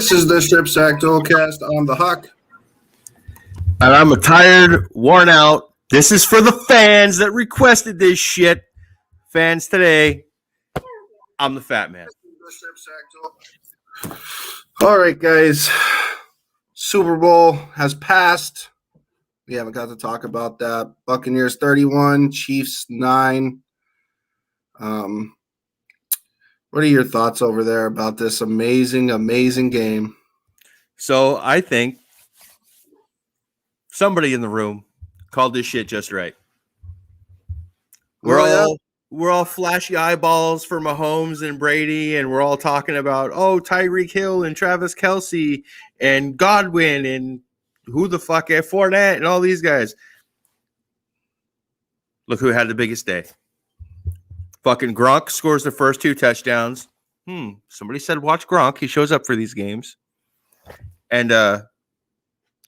This is the Stripsack Dualcast on the Huck. And I'm a tired, worn out. This is for the fans that requested this shit. Fans today, I'm the Fat Man. All right, guys. Super Bowl has passed. We haven't got to talk about that. Buccaneers 31, Chiefs 9. What are your thoughts over there about this amazing, amazing game? So I think somebody in the room called this shit just right. We're all flashy eyeballs for Mahomes and Brady, and we're all talking about, Tyreek Hill and Travis Kelce and Godwin and who the fuck Fournette and all these guys. Look who had the biggest day. Fucking Gronk scores the first 2 touchdowns. Somebody said watch Gronk. He shows up for these games. And the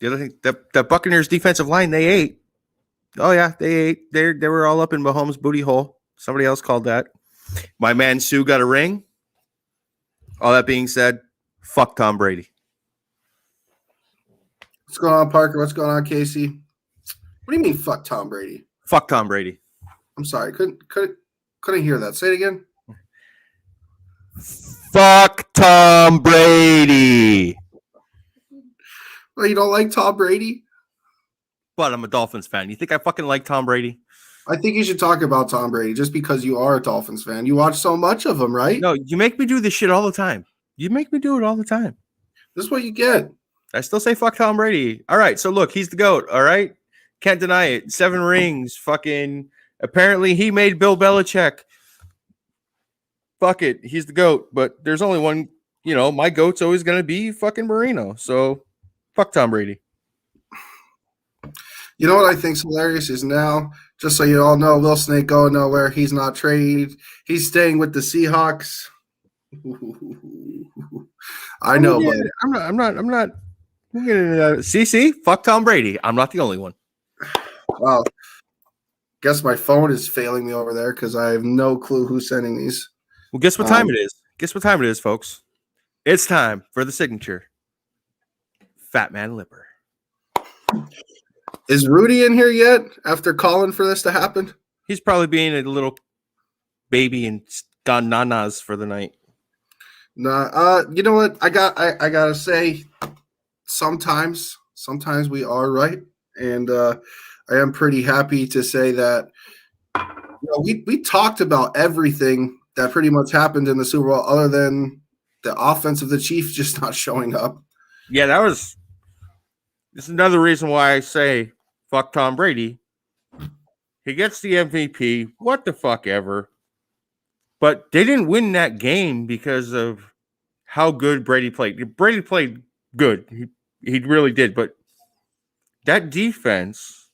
other thing, the Buccaneers defensive line, they ate. Oh yeah, they ate. They were all up in Mahomes' booty hole. Somebody else called that. My man Sue got a ring. All that being said, fuck Tom Brady. What's going on, Parker? What's going on, Casey? What do you mean, fuck Tom Brady? Fuck Tom Brady. I'm sorry, couldn't hear that. Say it again. Fuck Tom Brady. Well, you don't like Tom Brady? But I'm a Dolphins fan. You think I fucking like Tom Brady? I think you should talk about Tom Brady just because you are a Dolphins fan. You watch so much of him, right? No, you make me do this shit all the time. You make me do it all the time. This is what you get. I still say fuck Tom Brady. All right, so look, he's the GOAT, all right? Can't deny it. 7 rings, fucking. Apparently he made Bill Belichick. Fuck it, he's the GOAT. But there's only one, my GOAT's always going to be fucking Marino. So fuck Tom Brady. You know what I think's hilarious is now, just so you all know, Will Snake going nowhere. He's not traded. He's staying with the Seahawks. I know, but I'm not. We'll get into that. See, fuck Tom Brady. I'm not the only one. Wow. Guess my phone is failing me over there because I have no clue who's sending these. Well, guess what time it is? Guess what time it is, folks? It's time for the signature Fat Man Lipper. Is Rudy in here yet after calling for this to happen? He's probably being a little baby and gone nanas for the night. Nah, you know what? I gotta say, sometimes we are right, and I am pretty happy to say that we talked about everything that pretty much happened in the Super Bowl, other than the offense of the Chiefs just not showing up. Yeah, this is another reason why I say fuck Tom Brady. He gets the MVP. What the fuck ever. But they didn't win that game because of how good Brady played. Brady played good. He really did. But that defense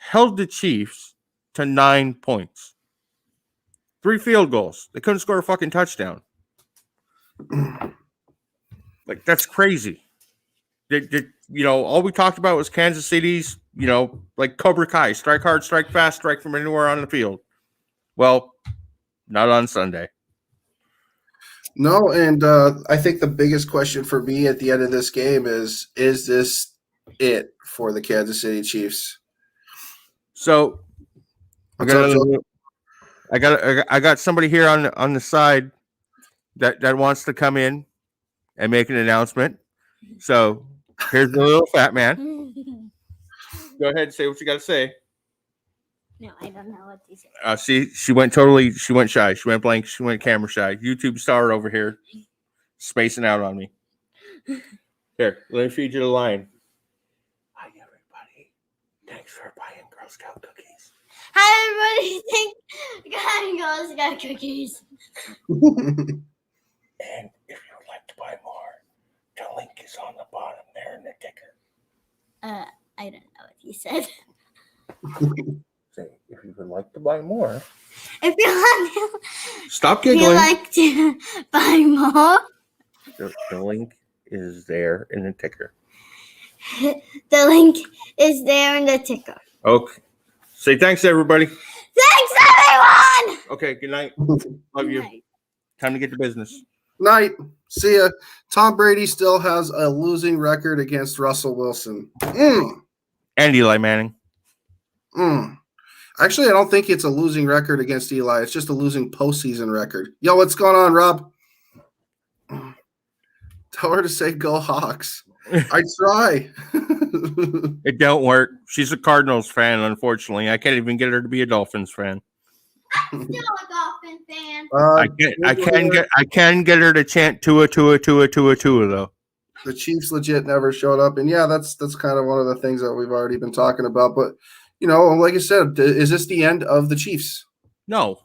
held the Chiefs to 9 points. 3 field goals. They couldn't score a fucking touchdown. Like, that's crazy. All we talked about was Kansas City's, like Cobra Kai, strike hard, strike fast, strike from anywhere on the field. Well, not on Sunday. No, and I think the biggest question for me at the end of this game is this it for the Kansas City Chiefs? So I got somebody here on the side that wants to come in and make an announcement. So here's the little fat man. Go ahead and say what you got to say. No, I don't know what to say. She went shy. She went blank. She went camera shy. YouTube star over here, spacing out on me. Here, let me feed you the line. Hi, everybody. Thanks for buying Girl Scout cookies. Hi, everybody. Thanks for buying Girl Scout cookies. And if you would like to buy more, the link is on the bottom there in the ticker. I don't know what he said. Say, if you would like to buy more. If you want Stop to, giggling. you like to buy more. The link is there in the ticker. The link is there in the ticker. Okay. Say thanks, everybody. Thanks, everyone. Okay, good night. Love you. Night. Time to get to business. Night. See ya. Tom Brady still has a losing record against Russell Wilson. And Eli Manning. Actually, I don't think it's a losing record against Eli. It's just a losing postseason record. Yo, what's going on, Rob? Tell her to say go Hawks. I try. It don't work. She's a Cardinals fan, unfortunately. I can't even get her to be a Dolphins fan. Still a Dolphin fan. I can get her to chant Tua though. The Chiefs legit never showed up, and yeah, that's kind of one of the things that we've already been talking about. But like I said, is this the end of the Chiefs? No.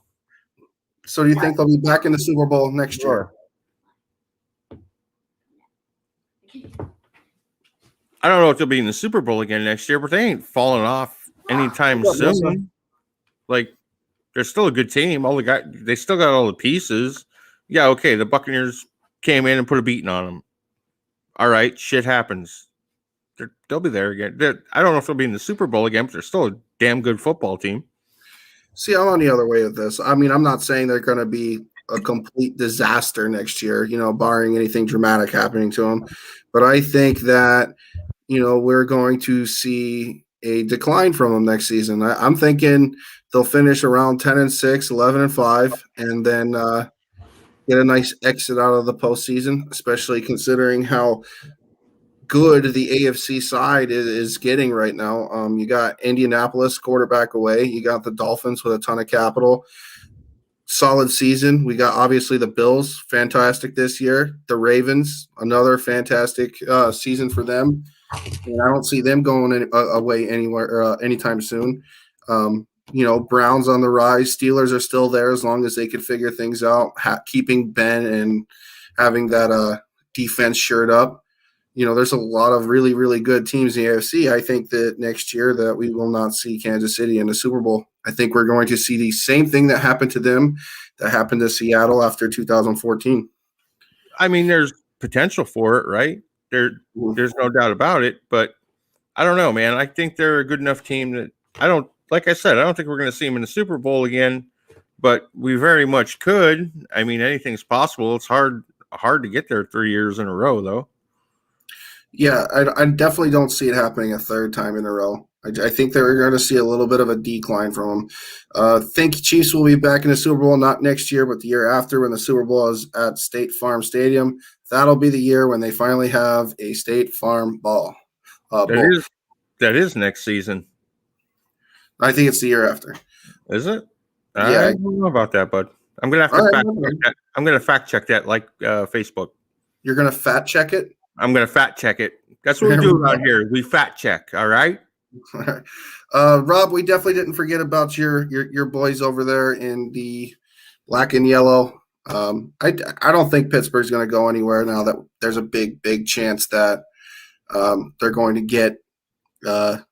So do you think they'll be back in the Super Bowl next year? I don't know if they'll be in the Super Bowl again next year, but they ain't falling off anytime soon. Like, they're still a good team. They still got all the pieces. Yeah, okay. The Buccaneers came in and put a beating on them. All right, shit happens. They'll be there again. I don't know if they'll be in the Super Bowl again, but they're still a damn good football team. See, I'm on the other way of this. I mean, I'm not saying they're going to be a complete disaster next year, barring anything dramatic happening to them. But I think that, we're going to see a decline from them next season. I'm thinking they'll finish around 10-6, 11-5, and then get a nice exit out of the postseason, especially considering how good the AFC side is getting right now. You got Indianapolis quarterback away. You got the Dolphins with a ton of capital. Solid season. We got obviously the Bills, fantastic this year. The Ravens, another fantastic season for them. And I don't see them going away anywhere anytime soon. Browns on the rise. Steelers are still there as long as they can figure things out. Keeping Ben and having that defense shirt up. There's a lot of really, really good teams in the AFC. I think that next year that we will not see Kansas City in the Super Bowl. I think we're going to see the same thing that happened to them that happened to Seattle after 2014. I mean, there's potential for it, right? There's no doubt about it, but I don't know, man. I think they're a good enough team that like I said, I don't think we're going to see them in the Super Bowl again, but we very much could. I mean, anything's possible. It's hard to get there 3 years in a row, though. Yeah, I definitely don't see it happening a third time in a row. I think they're going to see a little bit of a decline from them. Think Chiefs will be back in the Super Bowl, not next year, but the year after when the Super Bowl is at State Farm Stadium. That'll be the year when they finally have a State Farm bowl. That is next season. I think it's the year after. Is it? Yeah. I don't know about that, bud. I'm going to have to fact check that. I'm going to fact check that like Facebook. You're going to fact check it? I'm going to fact check it. That's what we do around here. We fact check, all right? Rob, we definitely didn't forget about your boys over there in the black and yellow. I don't think Pittsburgh's going to go anywhere now that there's a big chance that they're going to get Ben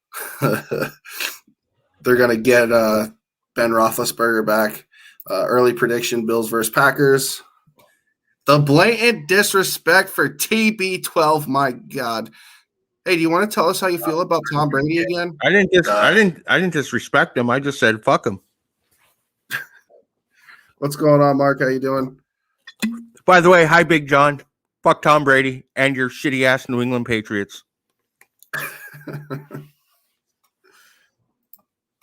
Roethlisberger back. Early prediction: Bills versus Packers. The blatant disrespect for TB12. My God. Hey, do you want to tell us how you feel about Tom Brady again? I didn't disrespect him. I just said fuck him. What's going on, Mark? How you doing? By the way, hi, Big John. Fuck Tom Brady and your shitty ass New England Patriots.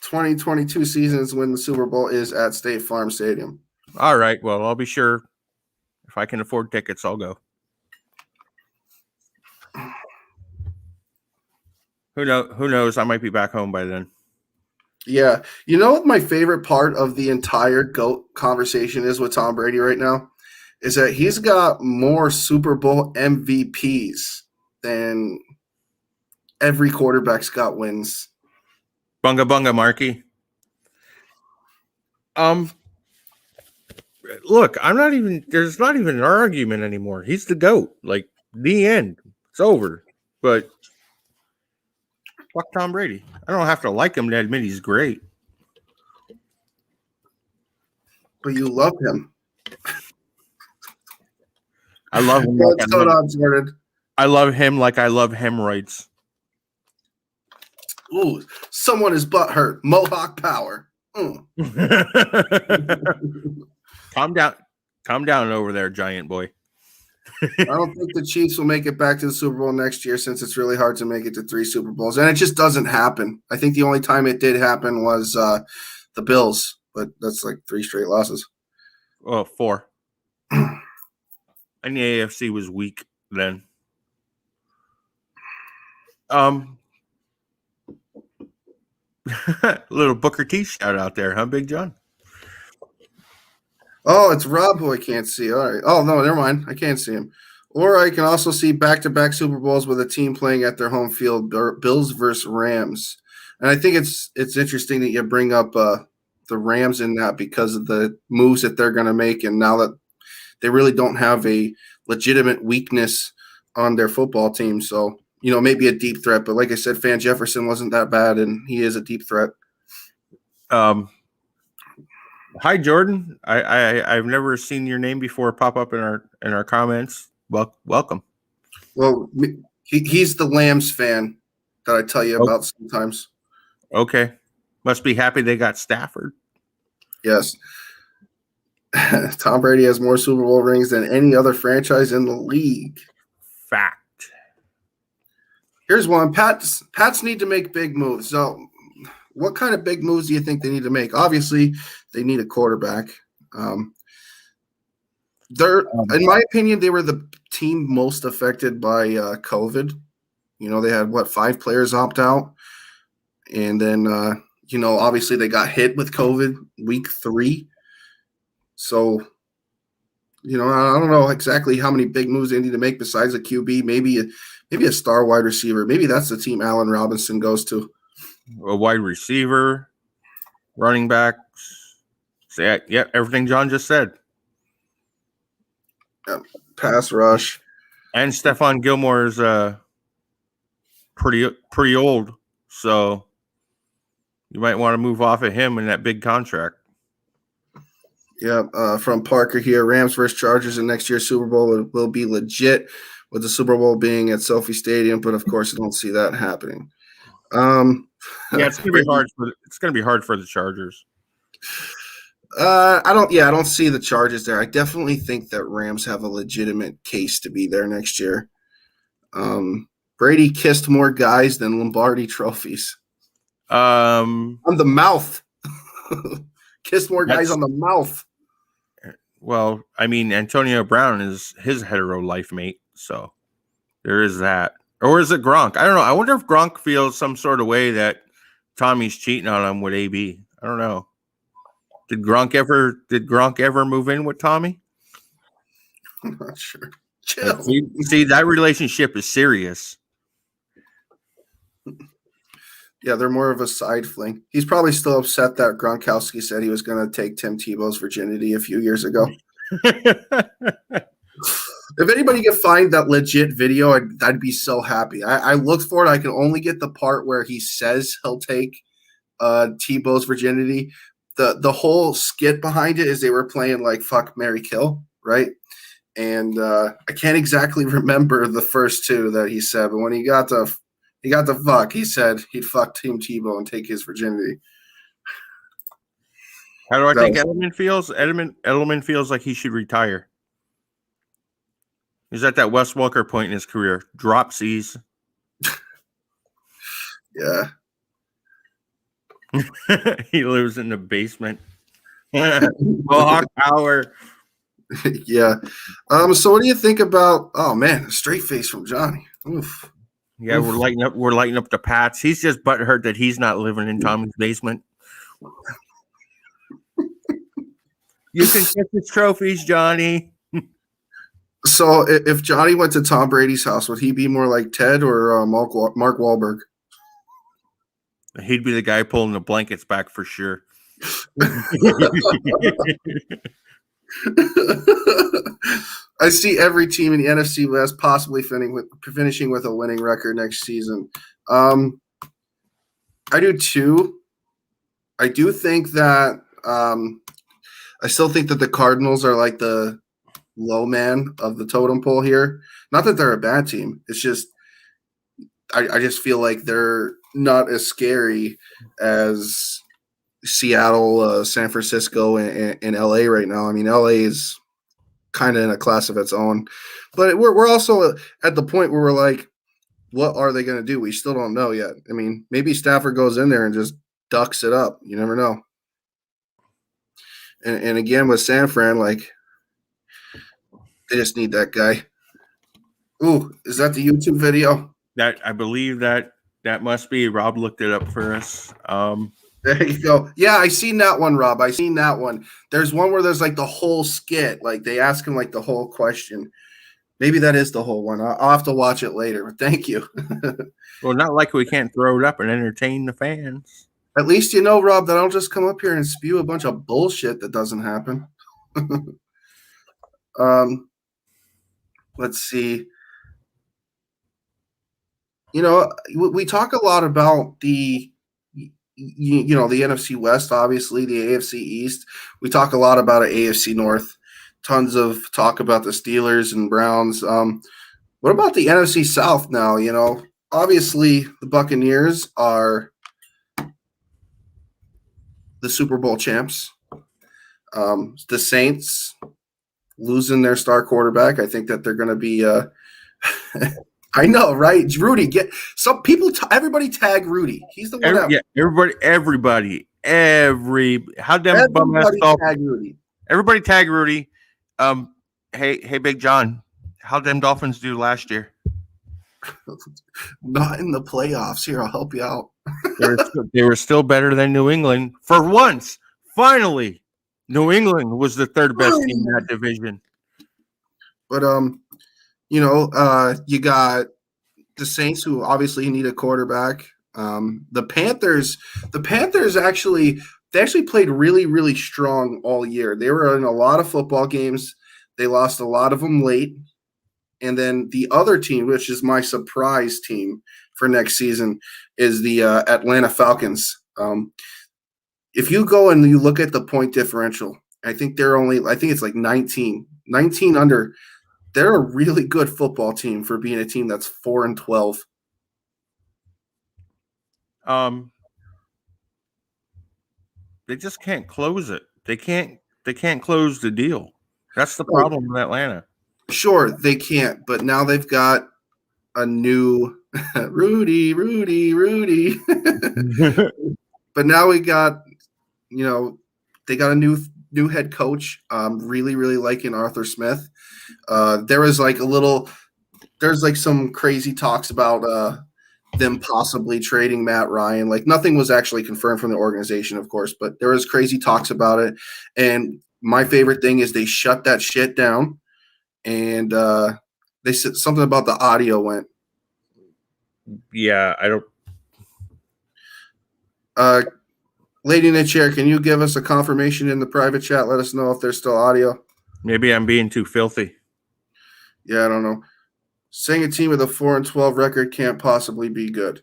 2022 seasons when the Super Bowl is at State Farm Stadium. All right. Well, I'll be sure. If I can afford tickets, I'll go. Who knows? I might be back home by then. Yeah. You know what my favorite part of the entire GOAT conversation is with Tom Brady right now? Is that he's got more Super Bowl MVPs than every quarterback's got wins. Bunga bunga, Marky. Look, there's not even an argument anymore. He's the GOAT. Like, the end. It's over. But fuck Tom Brady. I don't have to like him to admit he's great. But you love him. I love him. What's going on, Jordan? I love him like I love hemorrhoids. Ooh, someone is butthurt. Mohawk power. Calm down over there, giant boy. I don't think the Chiefs will make it back to the Super Bowl next year since it's really hard to make it to 3 Super Bowls. And it just doesn't happen. I think the only time it did happen was the Bills, but that's like 3 straight losses. Oh, 4. And the AFC was weak then. Little Booker T shout out there, huh, Big John? Oh, it's Rob who I can't see. All right. Oh, no, never mind. I can't see him. Or I can also see back-to-back Super Bowls with a team playing at their home field, Bills versus Rams. And I think it's interesting that you bring up the Rams in that because of the moves that they're going to make, and now that they really don't have a legitimate weakness on their football team. So, maybe a deep threat. But like I said, Van Jefferson wasn't that bad, and he is a deep threat. Hi, Jordan. I've never seen your name before pop up in our comments. Welcome. Well, he's the Lambs fan that I tell you about sometimes. Okay. Must be happy they got Stafford. Yes. Tom Brady has more Super Bowl rings than any other franchise in the league. Fact. Here's one. Pats need to make big moves. So what kind of big moves do you think they need to make? Obviously, they need a quarterback. In my opinion, they were the team most affected by COVID. They had 5 players opt out, and then obviously they got hit with COVID week 3. So I don't know exactly how many big moves they need to make besides a QB. Maybe a star wide receiver. Maybe that's the team Allen Robinson goes to. A wide receiver, running backs. Everything John just said. Pass rush. And Stephon Gilmore's pretty old, so you might want to move off of him in that big contract. Yeah, from Parker here, Rams versus Chargers in next year's Super Bowl will be legit, with the Super Bowl being at SoFi Stadium, but of course I don't see that happening. It's gonna be hard. It's gonna be hard for the Chargers. I don't see the Chargers there. I definitely think that Rams have a legitimate case to be there next year. Brady kissed more guys than Lombardi trophies. On the mouth. Kissed more guys on the mouth. Well, I mean, Antonio Brown is his hetero life mate, so there is that. Or is it Gronk? I don't know. I wonder if Gronk feels some sort of way that Tommy's cheating on him with AB. I don't know. Did Gronk ever move in with Tommy? I'm not sure. Chill. See, that relationship is serious. Yeah, they're more of a side fling. He's probably still upset that Gronkowski said he was going to take Tim Tebow's virginity a few years ago. If anybody can find that legit video, I'd be so happy. I looked for it. I can only get the part where he says he'll take Tebow's virginity. The whole skit behind it is they were playing like Fuck, Marry, Kill, right? And I can't exactly remember the first 2 that he said, but when he got to fuck, he said he'd fuck Tim Tebow and take his virginity. How do I think Edelman feels? Edelman feels like he should retire. He's at that Wes Welker point in his career. Dropsies. Yeah. He lives in the basement. Mohawk Power. Yeah. So what do you think about? Oh man, a straight face from Johnny. Oof. Yeah, we're lighting up the Pats. He's just butthurt that he's not living in Tommy's basement. You can kiss his trophies, Johnny. So if Johnny went to Tom Brady's house, would he be more like Ted or Mark Wahlberg? He'd be the guy pulling the blankets back for sure. I see every team in the NFC West possibly finishing with a winning record next season. I do too. I do think that I still think that the Cardinals are like the low man of the totem pole here. Not that they're a bad team. It's just I just feel like they're not as scary as Seattle, San Francisco, and LA right now. I mean, LA is kind of in a class of its own. But we're also at the point where we're like, what are they going to do? We still don't know yet. I mean, maybe Stafford goes in there and just ducks it up. You never know. And again with San Fran, like they just need that guy. Ooh, is that the YouTube video? That I believe that must be. Rob looked it up for us. There you go. Yeah, I seen that one, Rob. I seen that one. There's one where there's like the whole skit. Like they ask him like the whole question. Maybe that is the whole one. I'll have to watch it later. But thank you. Well, not like we can't throw it up and entertain the fans. At least you know, Rob, that I'll just come up here and spew a bunch of bullshit that doesn't happen. Let's see. You know, we talk a lot about the NFC West, obviously, the AFC East. We talk a lot about AFC North. Tons of talk about the Steelers and Browns. What about the NFC South now? You know, obviously the Buccaneers are the Super Bowl champs. The Saints losing their star quarterback. I think that they're going to be I know, right? Rudy, get some people. Everybody tag Rudy. He's the one. Everybody. How them everybody tag Rudy. Everybody tag Rudy. Hey, Big John. How'd them Dolphins do last year? Not in the playoffs. Here, I'll help you out. They were still better than New England for once. Finally, New England was the third best team in that division. But you know, you got the Saints, who obviously need a quarterback. The Panthers actually played really, really strong all year. They were in a lot of football games. They lost a lot of them late. And then the other team, which is my surprise team for next season, is the Atlanta Falcons. If you go and you look at the point differential, I think it's like 19 under. They're a really good football team for being a team that's 4-12. They just can't close it. They can't close the deal. That's the problem with Atlanta. Sure, they can't, but now they've got a new Rudy. But now we got, you know, they got a new head coach. Really, really liking Arthur Smith. There's some crazy talks about them possibly trading Matt Ryan. Like nothing was actually confirmed from the organization, of course, but there was crazy talks about it. And my favorite thing is they shut that shit down, and they said something about the audio went. Yeah, I don't. Lady in the chair, can you give us a confirmation in the private chat? Let us know if there's still audio. Maybe I'm being too filthy. Yeah, I don't know. Saying a team with a 4-12 record can't possibly be good.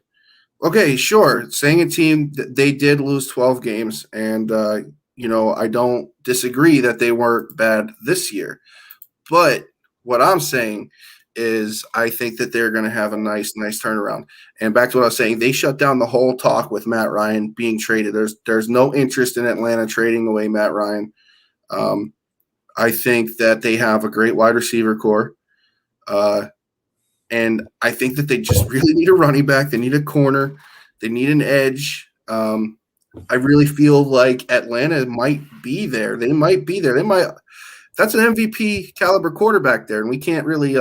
Okay, sure. Saying a team, they did lose 12 games, and you know, I don't disagree that they weren't bad this year. But what I'm saying is I think that they're going to have a nice turnaround. And back to what I was saying, they shut down the whole talk with Matt Ryan being traded. There's no interest in Atlanta trading away Matt Ryan. I think that they have a great wide receiver core. And I think that they just really need a running back. They need a corner. They need an edge. I really feel like Atlanta might be there. They might be there. That's an MVP caliber quarterback there, and we can't really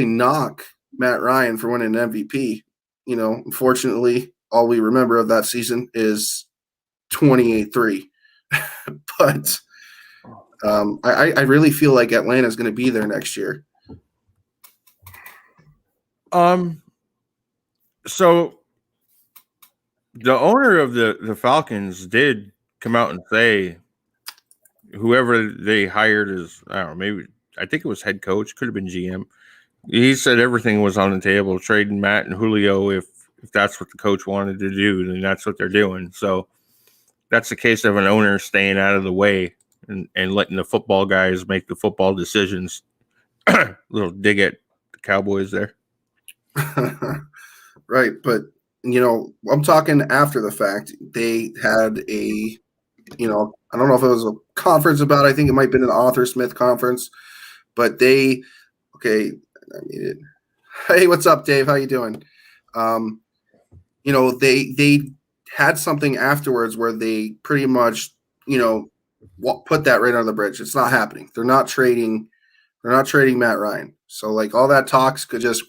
knock Matt Ryan for winning an MVP. You know, unfortunately, all we remember of that season is 28-3. But I really feel like Atlanta is going to be there next year. So the owner of the Falcons did come out and say whoever they hired is, I don't know, maybe I think it was head coach, could have been GM. He said everything was on the table, trading Matt and Julio if that's what the coach wanted to do, then that's what they're doing. So that's the case of an owner staying out of the way and letting the football guys make the football decisions. Little dig at the Cowboys there. Right, but you know, I'm talking after the fact. They had a I don't know if it was a conference about it. I think it might have been an Arthur Smith conference, but they okay. I mean it. Hey, what's up, Dave? How you doing? They had something afterwards where they pretty much, put that right on the bridge. It's not happening. They're not trading Matt Ryan. So like all that talks could just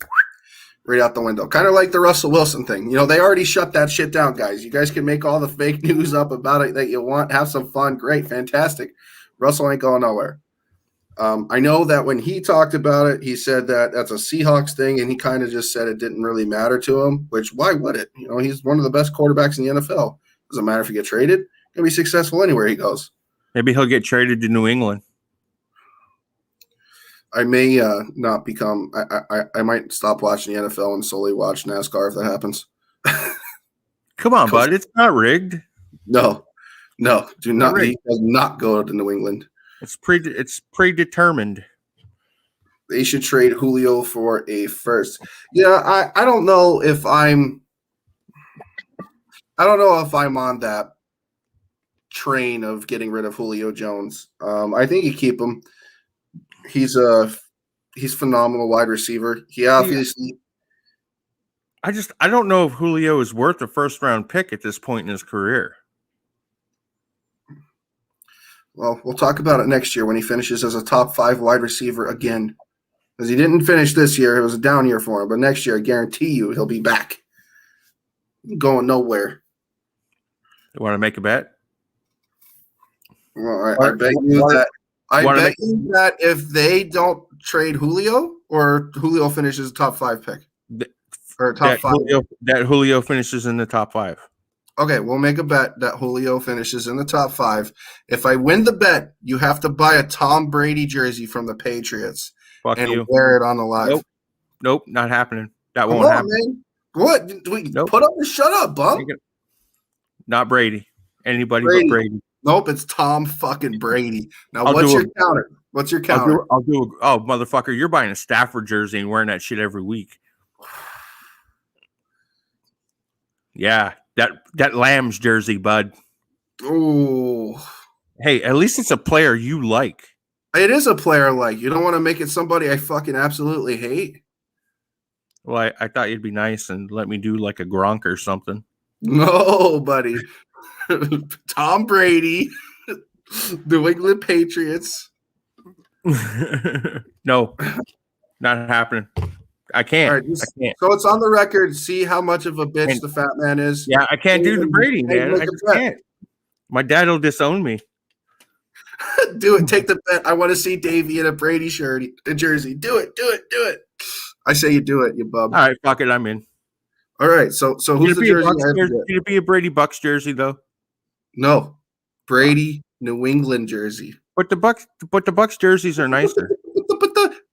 right out the window. Kind of like the Russell Wilson thing. They already shut that shit down, guys. You guys can make all the fake news up about it that you want. Have some fun. Great. Fantastic. Russell ain't going nowhere. I know that when he talked about it, he said that that's a Seahawks thing, and he kind of just said it didn't really matter to him, which why would it? He's one of the best quarterbacks in the NFL. Doesn't matter if he gets traded. He'll be successful anywhere he goes. Maybe he'll get traded to New England. I may not become – I might stop watching the NFL and solely watch NASCAR if that happens. Come on, bud. It's not rigged. No. Do not – he does not go to New England. It's predetermined. They should trade Julio for a first. Yeah, I don't know if I'm on that train of getting rid of Julio Jones. I think you keep him. He's phenomenal wide receiver. He obviously. I don't know if Julio is worth a first round pick at this point in his career. Well, we'll talk about it next year when he finishes as a top 5 wide receiver again. Because he didn't finish this year. It was a down year for him. But next year, I guarantee you he'll be back. Going nowhere. You want to make a bet? Well, I bet you that if they don't trade Julio or Julio finishes a top 5 pick. Or top 5. That Julio finishes in the top 5. Okay, we'll make a bet that Julio finishes in the top 5. If I win the bet, you have to buy a Tom Brady jersey from the Patriots and wear it on the live. Nope, not happening. That won't happen. Man. What? Nope. Put up or shut up, bum. Not Brady. Anybody but Brady. Nope, it's Tom fucking Brady. Now, what's your counter? What's your counter? Oh, motherfucker, you're buying a Stafford jersey and wearing that shit every week. Yeah. That Lamb's jersey, bud. Oh. Hey, at least it's a player you like. It is a player like. You don't want to make it somebody I fucking absolutely hate? Well, I thought you'd be nice and let me do like a Gronk or something. No, buddy. Tom Brady. New England Patriots. No. Not happening. I can't. Right, I can't. So it's on the record. See how much of a bitch the fat man is. Yeah, I can't do the Brady, man. I just can't. My dad will disown me. Do it. Take the bet. I want to see Davey in a Brady jersey. Do it. I say you do it, you bub. All right, fuck it. I'm in. All right. So who's the jersey? Can it be a Brady Bucks jersey though? No, Brady New England jersey. But the Bucks jerseys are nicer.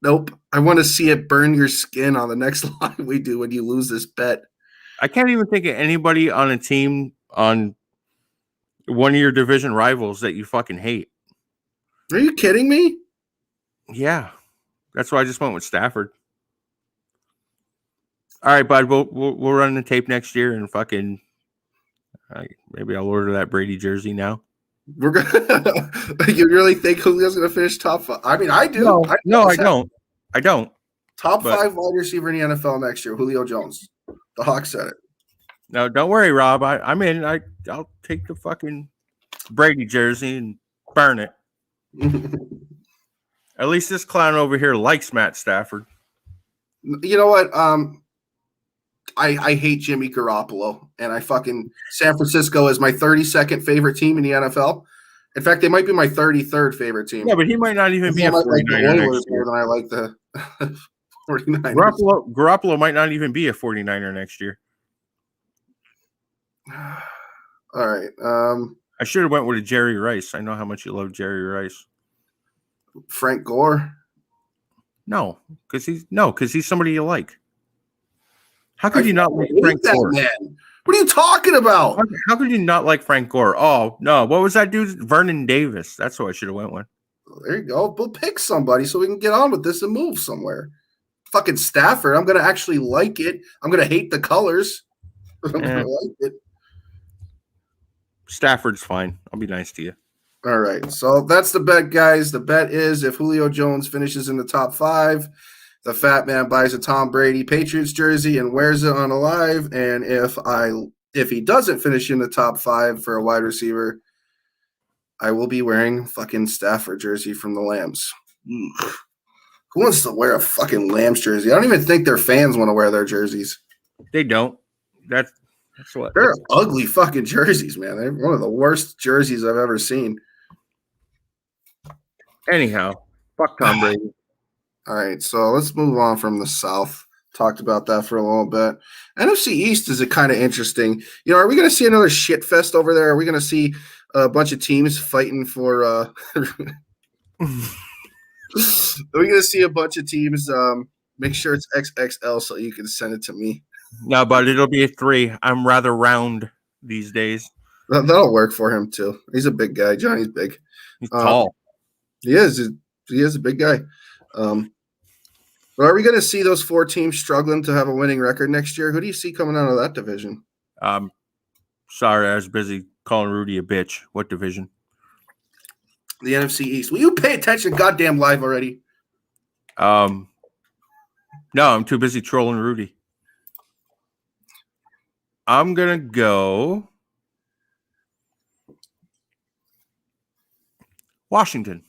Nope. I want to see it burn your skin on the next line we do when you lose this bet. I can't even think of anybody on a team on one of your division rivals that you fucking hate. Are you kidding me? Yeah. That's why I just went with Stafford. All right, bud. We'll run the tape next year and fucking maybe I'll order that Brady jersey now. We're gonna. You really think Julio's gonna finish top 5? I mean, I do. No, I don't. I don't. Top 5 wide receiver in the NFL next year, Julio Jones. The Hawks said it. No, don't worry, Rob. I'm in. I'll take the fucking Brady jersey and burn it. At least this clown over here likes Matt Stafford. You know what? I hate Jimmy Garoppolo, and San Francisco is my 32nd favorite team in the NFL. In fact, they might be my 33rd favorite team. Yeah, but he might not even be a 49er next year. Than I like the 49ers. Garoppolo might not even be a 49er next year. All right. I should have went with a Jerry Rice. I know how much you love Jerry Rice. Frank Gore? No, because he's somebody you like. How could you not like Frank Gore? Man. What are you talking about? How could you not like Frank Gore? Oh, no. What was that dude? Vernon Davis. That's what I should have went with. There you go. We'll pick somebody so we can get on with this and move somewhere. Fucking Stafford. I'm going to actually like it. I'm going to hate the colors. I'm going to like it. Stafford's fine. I'll be nice to you. All right. So that's the bet, guys. The bet is if Julio Jones finishes in the top 5, the Fat Man buys a Tom Brady Patriots jersey and wears it on a live. And if he doesn't finish in the top 5 for a wide receiver, I will be wearing fucking Stafford jersey from the Lambs. Who wants to wear a fucking Lambs jersey? I don't even think their fans want to wear their jerseys. They don't. That's what. They're ugly fucking jerseys, man. They're one of the worst jerseys I've ever seen. Anyhow, fuck Tom Brady. All right, so let's move on from the South. Talked about that for a little bit. NFC East is kind of interesting. Are we going to see another shit fest over there? Are we going to see a bunch of teams fighting for? Are we going to see a bunch of teams? Make sure it's XXL so you can send it to me. No, but it'll be a 3. I'm rather round these days. That'll work for him too. He's a big guy. Johnny's big. He's tall. He is. He is a big guy. But are we going to see those 4 teams struggling to have a winning record next year? Who do you see coming out of that division? Sorry, I was busy calling Rudy a bitch. What division? The NFC East. Will you pay attention goddamn live already? No, I'm too busy trolling Rudy. I'm going to go Washington.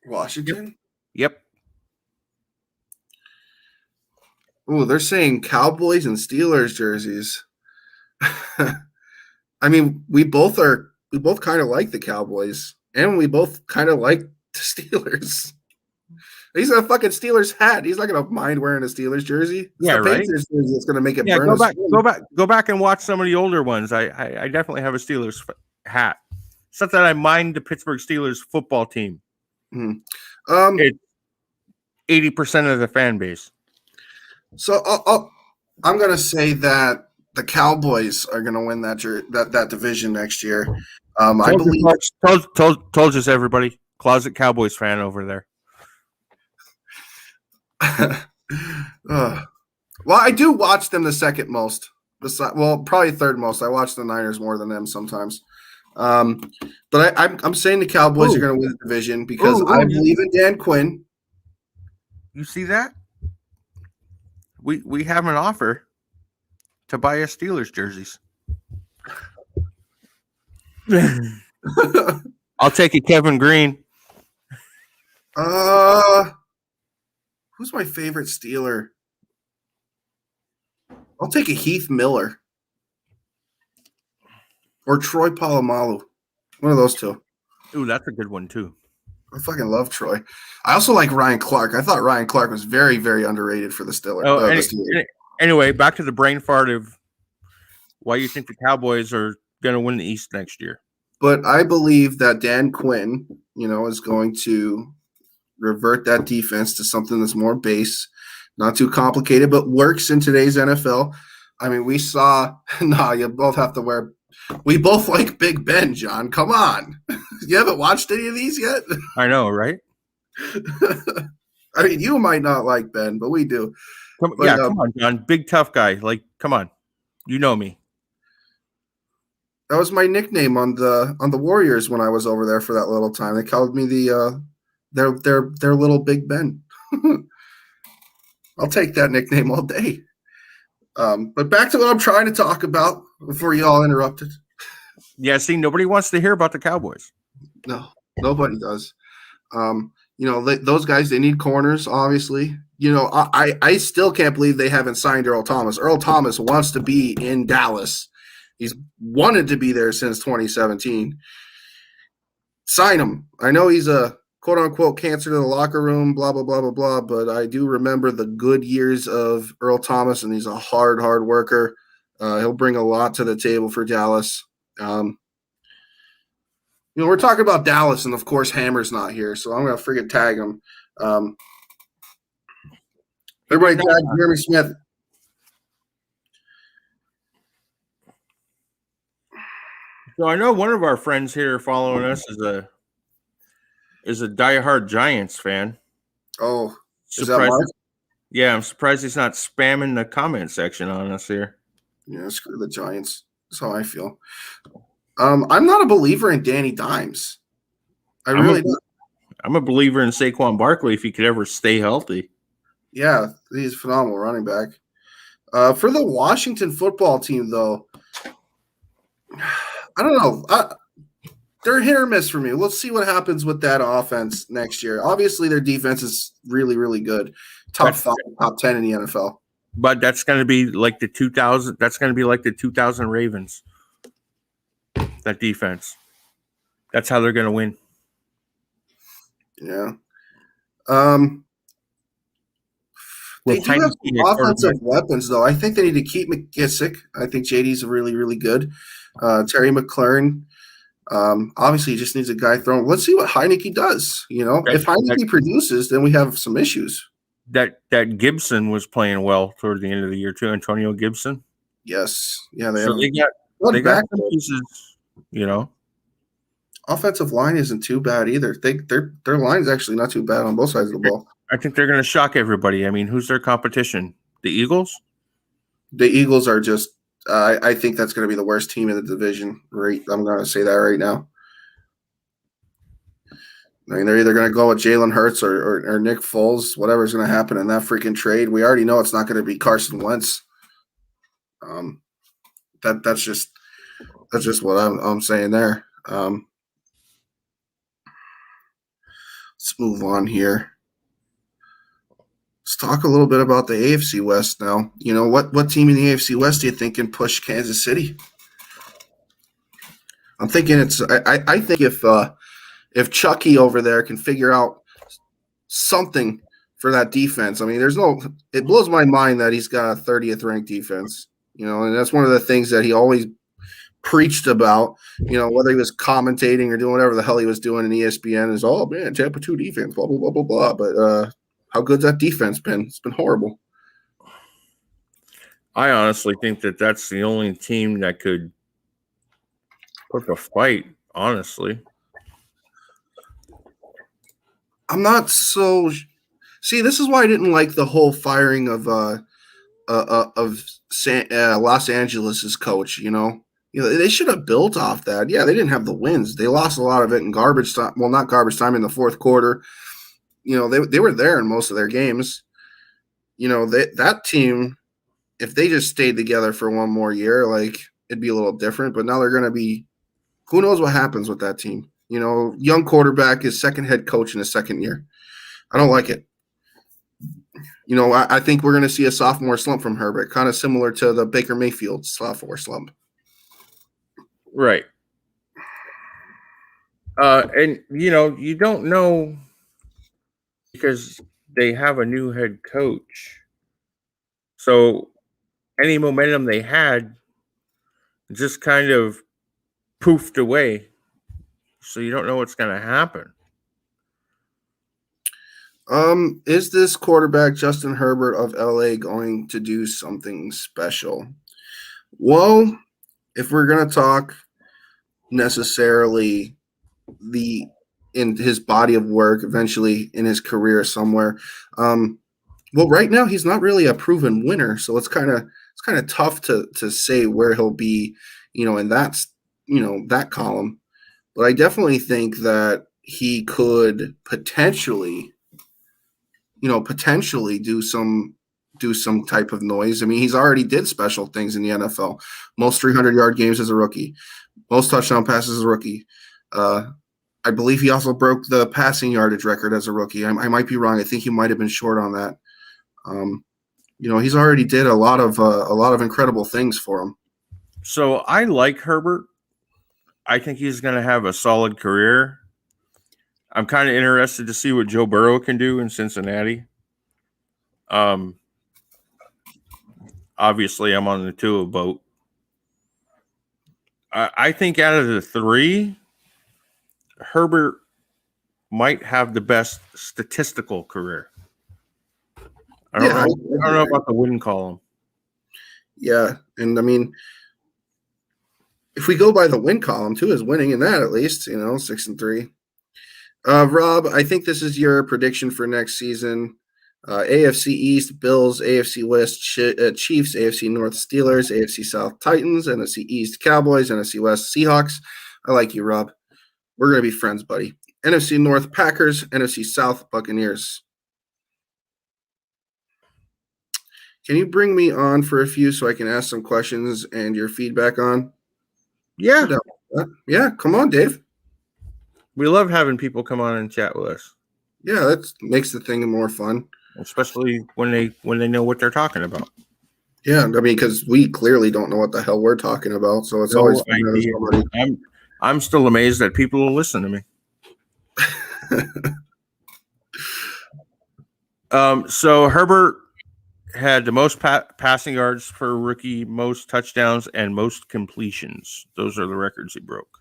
Washington? Yep. Oh, they're saying Cowboys and Steelers jerseys. I mean, we both kind of like the Cowboys, and we both kind of like the Steelers. He's a fucking Steelers hat. He's not gonna mind wearing a Steelers jersey. It's yeah, right. Patriots jersey that's gonna make it yeah, burn. Go back and watch some of the older ones. I definitely have a Steelers hat. It's not that I mind the Pittsburgh Steelers football team. Mm-hmm. It's 80% of the fan base. So I'm gonna say that the Cowboys are gonna win that division next year. I believe. Told you, everybody. Closet Cowboys fan over there. Well, I do watch them the second most. Probably third most. I watch the Niners more than them sometimes. But I'm saying the Cowboys are going to win the division because I believe in Dan Quinn. You see that? We have an offer to buy us Steelers jerseys. I'll take it, Kevin Green. Who's my favorite Steeler? I'll take a Heath Miller or Troy Polamalu. One of those two. Ooh, that's a good one too. I fucking love Troy. I also like Ryan Clark. I thought Ryan Clark was very, very underrated for the Steelers. Anyway, back to the brain fart of why you think the Cowboys are going to win the East next year. But I believe that Dan Quinn, is going to revert that defense to something that's more base, not too complicated, but works in today's NFL. I mean, we saw – you both have to wear – we both like Big Ben, John. Come on. You haven't watched any of these yet? I know, right? I mean, you might not like Ben, but we do. Come on, John. Big, tough guy. Like, come on. You know me. That was my nickname on the Warriors when I was over there for that little time. They called me their little Big Ben. I'll take that nickname all day. But back to what I'm trying to talk about before you all interrupted. Yeah, see, nobody wants to hear about the Cowboys. No, nobody does. Those guys, they need corners, obviously. I still can't believe they haven't signed Earl Thomas. Earl Thomas wants to be in Dallas. He's wanted to be there since 2017. Sign him. I know he's a quote-unquote cancer to the locker room, blah, blah, blah, blah, blah, but I do remember the good years of Earl Thomas, and he's a hard worker. He'll bring a lot to the table for Dallas. We're talking about Dallas, and, of course, Hammer's not here, so I'm going to friggin' tag him. Everybody tag Jeremy Smith. So I know one of our friends here following us is a diehard Giants fan. Oh, is that Mark? Yeah, I'm surprised he's not spamming the comment section on us here. Yeah, screw the Giants. That's how I feel. I'm not a believer in Danny Dimes. I'm a believer in Saquon Barkley if he could ever stay healthy. Yeah, he's a phenomenal running back. For the Washington football team, though, I don't know. They're hit or miss for me. Let's see what happens with that offense next year. Obviously, their defense is really, really good. Top 5, top 10 in the NFL. But that's going to be like the 2000. That's going to be like the 2000 Ravens. That defense. That's how they're going to win. Yeah. They do have some offensive weapons, though. I think they need to keep McKissick. I think JD's really, really good. Terry McLaurin. Obviously, he just needs a guy thrown. Let's see what Heineke does. If Heineke produces, then we have some issues. That Gibson was playing well toward the end of the year too. Antonio Gibson. Yes. Yeah. They got some pieces. Offensive line isn't too bad either. Their line is actually not too bad on both sides of the ball. I think they're going to shock everybody. I mean, who's their competition? The Eagles? The Eagles are just I think that's going to be the worst team in the division. Right, I'm going to say that right now. I mean, they're either going to go with Jalen Hurts or Nick Foles, whatever's going to happen in that freaking trade. We already know it's not going to be Carson Wentz. That's just what I'm saying there. Let's move on here. Let's talk a little bit about the AFC West now. What team in the AFC West do you think can push Kansas City? I'm thinking I think if Chucky over there can figure out something for that defense, I mean, it blows my mind that he's got a 30th ranked defense, and that's one of the things that he always preached about, whether he was commentating or doing whatever the hell he was doing in ESPN is, oh man, Tampa 2 defense, blah, blah, blah, blah, blah. But how good's that defense been? It's been horrible. I honestly think that that's the only team that could put a fight, honestly. I'm not so – see, this is why I didn't like the whole firing of Los Angeles' coach, they should have built off that. Yeah, they didn't have the wins. They lost a lot of it in garbage time. Well, not garbage time, in the fourth quarter. They were there in most of their games. That team, if they just stayed together for one more year, like, it'd be a little different. But now they're going to be – who knows what happens with that team? Young quarterback is second head coach in his second year. I don't like it. I think we're going to see a sophomore slump from Herbert, kind of similar to the Baker Mayfield sophomore slump. Right. And, you don't know because they have a new head coach. So any momentum they had just kind of poofed away. So you don't know what's going to happen. Is this quarterback, Justin Herbert of LA, going to do something special? Well, if we're going to talk necessarily in his body of work, eventually in his career somewhere, well, right now he's not really a proven winner, so it's kind of tough to say where he'll be, in that column. But I definitely think that he could potentially do some type of noise. I mean, he's already did special things in the NFL. Most 300-yard games as a rookie, most touchdown passes as a rookie. I believe he also broke the passing yardage record as a rookie. I might be wrong. I think he might have been short on that. He's already did a lot of incredible things for him. So I like Herbert. I think he's going to have a solid career. I'm kind of interested to see what Joe Burrow can do in Cincinnati. Obviously, I'm on the Tua boat. I think out of the three, Herbert might have the best statistical career. I don't know about the win column. Yeah, and I mean, if we go by the win column, Tua is winning in that at least. 6-3. Rob, I think this is your prediction for next season. AFC East, Bills, AFC West, Chiefs, AFC North, Steelers, AFC South, Titans, NFC East, Cowboys, NFC West, Seahawks. I like you, Rob. We're going to be friends, buddy. NFC North, Packers, NFC South, Buccaneers. Can you bring me on for a few so I can ask some questions and your feedback on? Yeah. Yeah, come on, Dave. We love having people come on and chat with us. Yeah, that makes the thing more fun. Especially when they know what they're talking about. Yeah, I mean, because we clearly don't know what the hell we're talking about, so it's always fun to have somebody. I'm still amazed that people will listen to me. So Herbert had the most passing yards for a rookie, most touchdowns, and most completions. Those are the records he broke.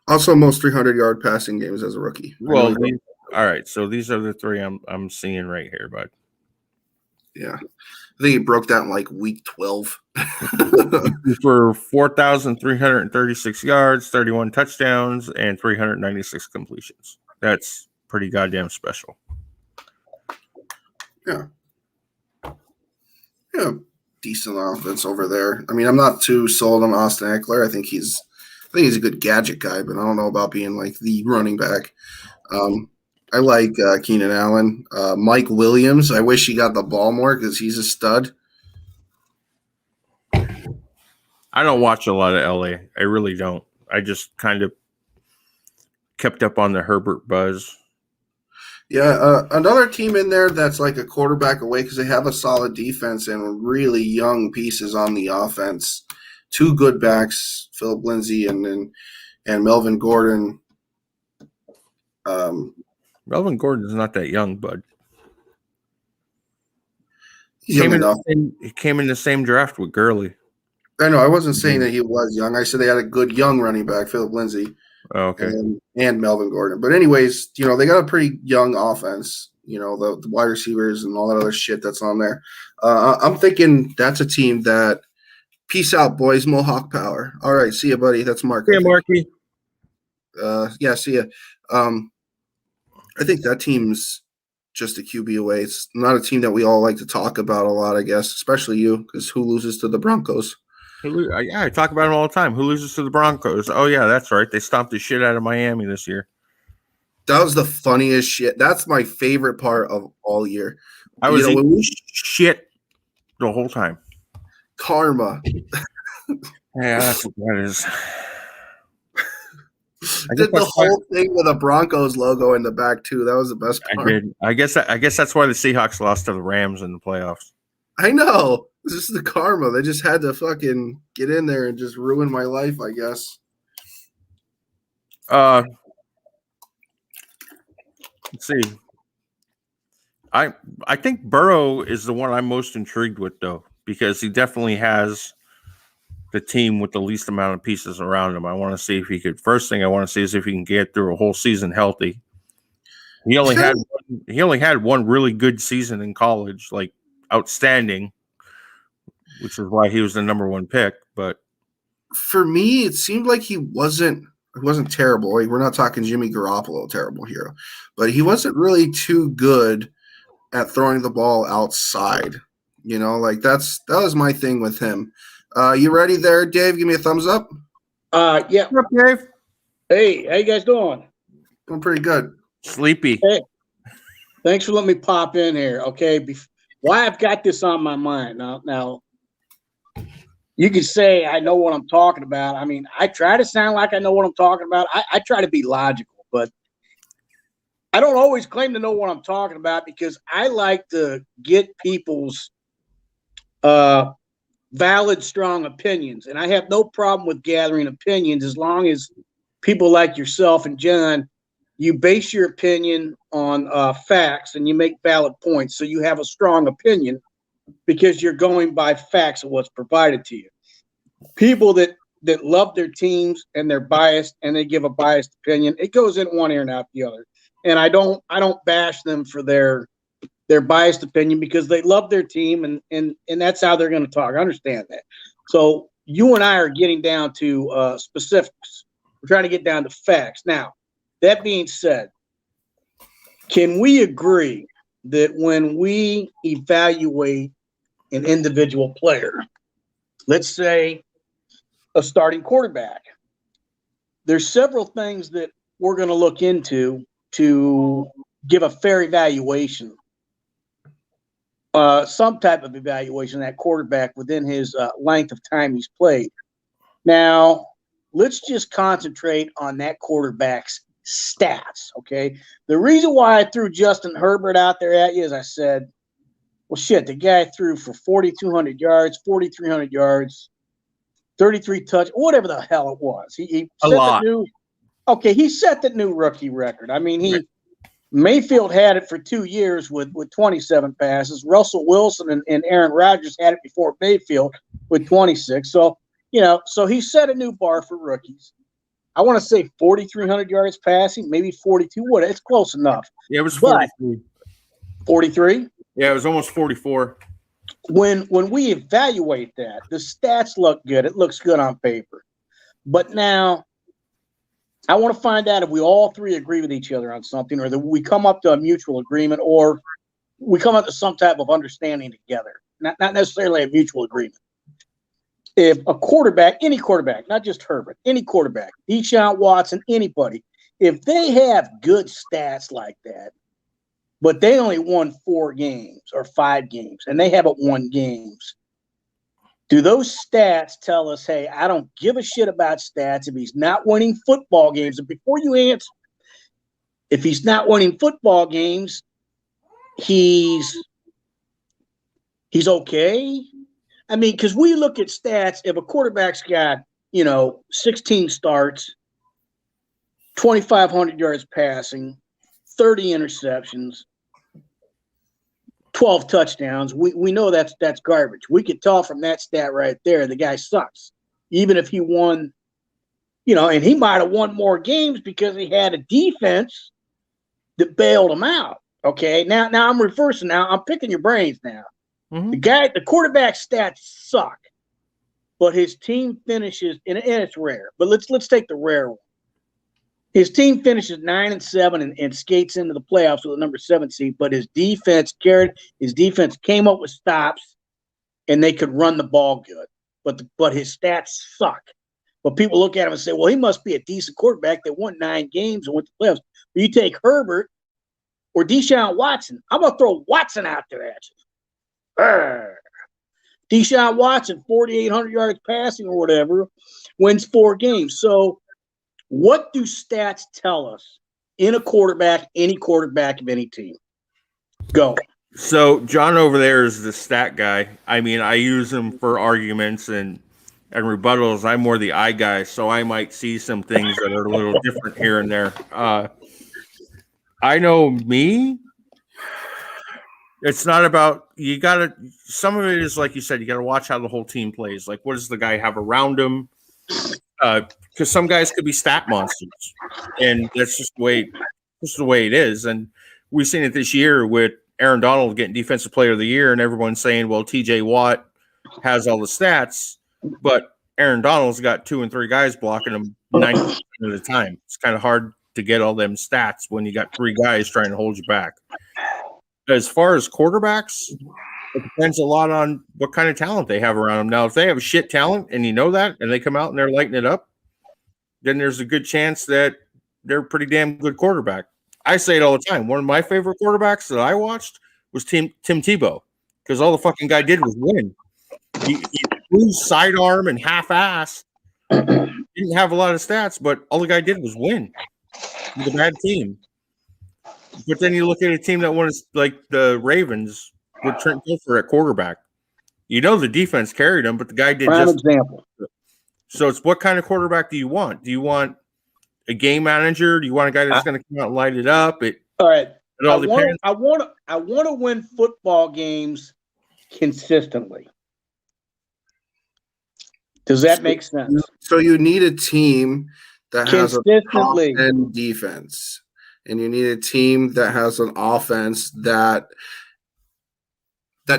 Also, most 300-yard passing games as a rookie. Well, all right. So these are the three I'm seeing right here, bud. Yeah, I think he broke that in like week 12. For 4,336 yards, 31 touchdowns, and 396 completions. That's pretty goddamn special. Yeah. Yeah, decent offense over there. I mean, I'm not too sold on Austin Eckler. I think he's a good gadget guy, but I don't know about being like the running back. I like Keenan Allen. Mike Williams, I wish he got the ball more because he's a stud. I don't watch a lot of LA. I really don't. I just kind of kept up on the Herbert buzz. Yeah, another team in there that's like a quarterback away because they have a solid defense and really young pieces on the offense. Two good backs, Philip Lindsay and Melvin Gordon. Melvin Gordon's not that young, bud. He's young enough. He came in the same draft with Gurley. I know. I wasn't saying that he was young. I said they had a good young running back, Philip Lindsay. Oh, okay. And Melvin Gordon. But anyways, they got a pretty young offense, the wide receivers and all that other shit that's on there. I'm thinking that's a team that peace out, boys, Mohawk power. All right, see ya, buddy. That's Mark. See ya, Marky. Yeah, see ya. I think that team's just a QB away. It's not a team that we all like to talk about a lot, I guess, especially you, because who loses to the Broncos? Yeah, I talk about them all the time. Who loses to the Broncos? Oh, yeah, that's right. They stomped the shit out of Miami this year. That was the funniest shit. That's my favorite part of all year. I was eating shit the whole time. Karma. Yeah, that's what that is. Did the whole thing with a Broncos logo in the back, too. That was the best part. I did. I guess that's why the Seahawks lost to the Rams in the playoffs. I know. This is the karma. They just had to fucking get in there and just ruin my life, I guess. Let's see. I think Burrow is the one I'm most intrigued with, though, because he definitely has the team with the least amount of pieces around him. I want to see if he could. First thing I want to see is if he can get through a whole season healthy. He only had one really good season in college, like outstanding, which is why he was the number one pick. But for me, it seemed like he wasn't terrible. Like, we're not talking Jimmy Garoppolo terrible here, but he wasn't really too good at throwing the ball outside. That was my thing with him. You ready there, Dave? Give me a thumbs up. Yeah. What's up, Dave? Hey, how you guys doing? Doing pretty good. Sleepy. Hey, thanks for letting me pop in here. Okay, why I've got this on my mind now. You can say I know what I'm talking about. I mean, I try to sound like I know what I'm talking about. I try to be logical, but I don't always claim to know what I'm talking about because I like to get people's valid, strong opinions. And I have no problem with gathering opinions as long as people like yourself and John, you base your opinion on facts and you make valid points. So you have a strong opinion because you're going by facts of what's provided to you. People that love their teams and they're biased and they give a biased opinion, it goes in one ear and out the other. And I don't bash them for their biased opinion because they love their team and that's how they're going to talk. I understand that. So you and I are getting down to specifics. We're trying to get down to facts. Now, that being said, can we agree that when we evaluate an individual player, let's say a starting quarterback, there's several things that we're going to look into to give a fair evaluation, some type of evaluation of that quarterback within his length of time he's played. Now, let's just concentrate on that quarterback's stats, okay? The reason why I threw Justin Herbert out there at you is I said, well, shit, the guy threw for 4,200 yards, 4,300 yards, 33 touch, whatever the hell it was. He A set lot. he set the new rookie record. I mean, Mayfield had it for 2 years with 27 passes. Russell Wilson and Aaron Rodgers had it before Mayfield with 26. So, so he set a new bar for rookies. I want to say 4,300 yards passing, maybe 42. What? It's close enough. Yeah, it was 43. 43? Yeah, it was almost 44. When we evaluate that, the stats look good. It looks good on paper. But now I want to find out if we all three agree with each other on something, or that we come up to a mutual agreement, or we come up to some type of understanding together. Not necessarily a mutual agreement. If a quarterback, any quarterback, not just Herbert, any quarterback, Deshaun Watson, anybody, if they have good stats like that, but they only won 4 games or 5 games, and they haven't won games, do those stats tell us, hey, I don't give a shit about stats if he's not winning football games? And before you answer, if he's not winning football games, he's okay? I mean, because we look at stats, if a quarterback's got, 16 starts, 2,500 yards passing, 30 interceptions, 12 touchdowns, we know that's garbage. We could tell from that stat right there, the guy sucks. Even if he won, and he might have won more games because he had a defense that bailed him out. Okay, now I'm reversing. Now I'm picking your brains now. Mm-hmm. The quarterback stats suck, but his team finishes, and it's rare. But let's take the rare one. His team finishes 9-7 and skates into the playoffs with a number 7 seed. But his defense came up with stops, and they could run the ball good. But his stats suck. But people look at him and say, well, he must be a decent quarterback that won 9 games and went to the playoffs. But you take Herbert or Deshaun Watson. I'm gonna throw Watson out there at you. Deshaun Watson, 4,800 yards passing or whatever, wins 4 games. So what do stats tell us in a quarterback, any quarterback of any team? Go. So John over there is the stat guy. I mean, I use him for arguments and rebuttals. I'm more the eye guy, so I might see some things that are a little different here and there. I know me. It's not about some of it is like you said, you gotta watch how the whole team plays. Like, what does the guy have around him? Because some guys could be stat monsters, and that's just the way it is. And we've seen it this year with Aaron Donald getting Defensive Player of the Year, and everyone's saying, well, TJ Watt has all the stats, but Aaron Donald's got 2 and 3 guys blocking him 90% of the time. It's kind of hard to get all them stats when you got 3 guys trying to hold you back. As far as quarterbacks, it depends a lot on what kind of talent they have around them. Now, if they have shit talent and you know that, and they come out and they're lighting it up, then there's a good chance that they're a pretty damn good quarterback. I say it all the time. One of my favorite quarterbacks that I watched was Tim Tebow, because all the fucking guy did was win. He flew sidearm and half-ass. Didn't have a lot of stats, but all the guy did was win with a bad team. But then you look at a team that won, like the Ravens, with Trent Dilfer at quarterback. You know the defense carried him, but the guy did Prime just example. So it's what kind of quarterback do you want? Do you want a game manager? Do you want a guy that's going to come out and light it up? All right. It all depends. I want to win football games consistently. Does that make sense? So you need a team that has a Consistently. top end defense, and you need a team that has an offense that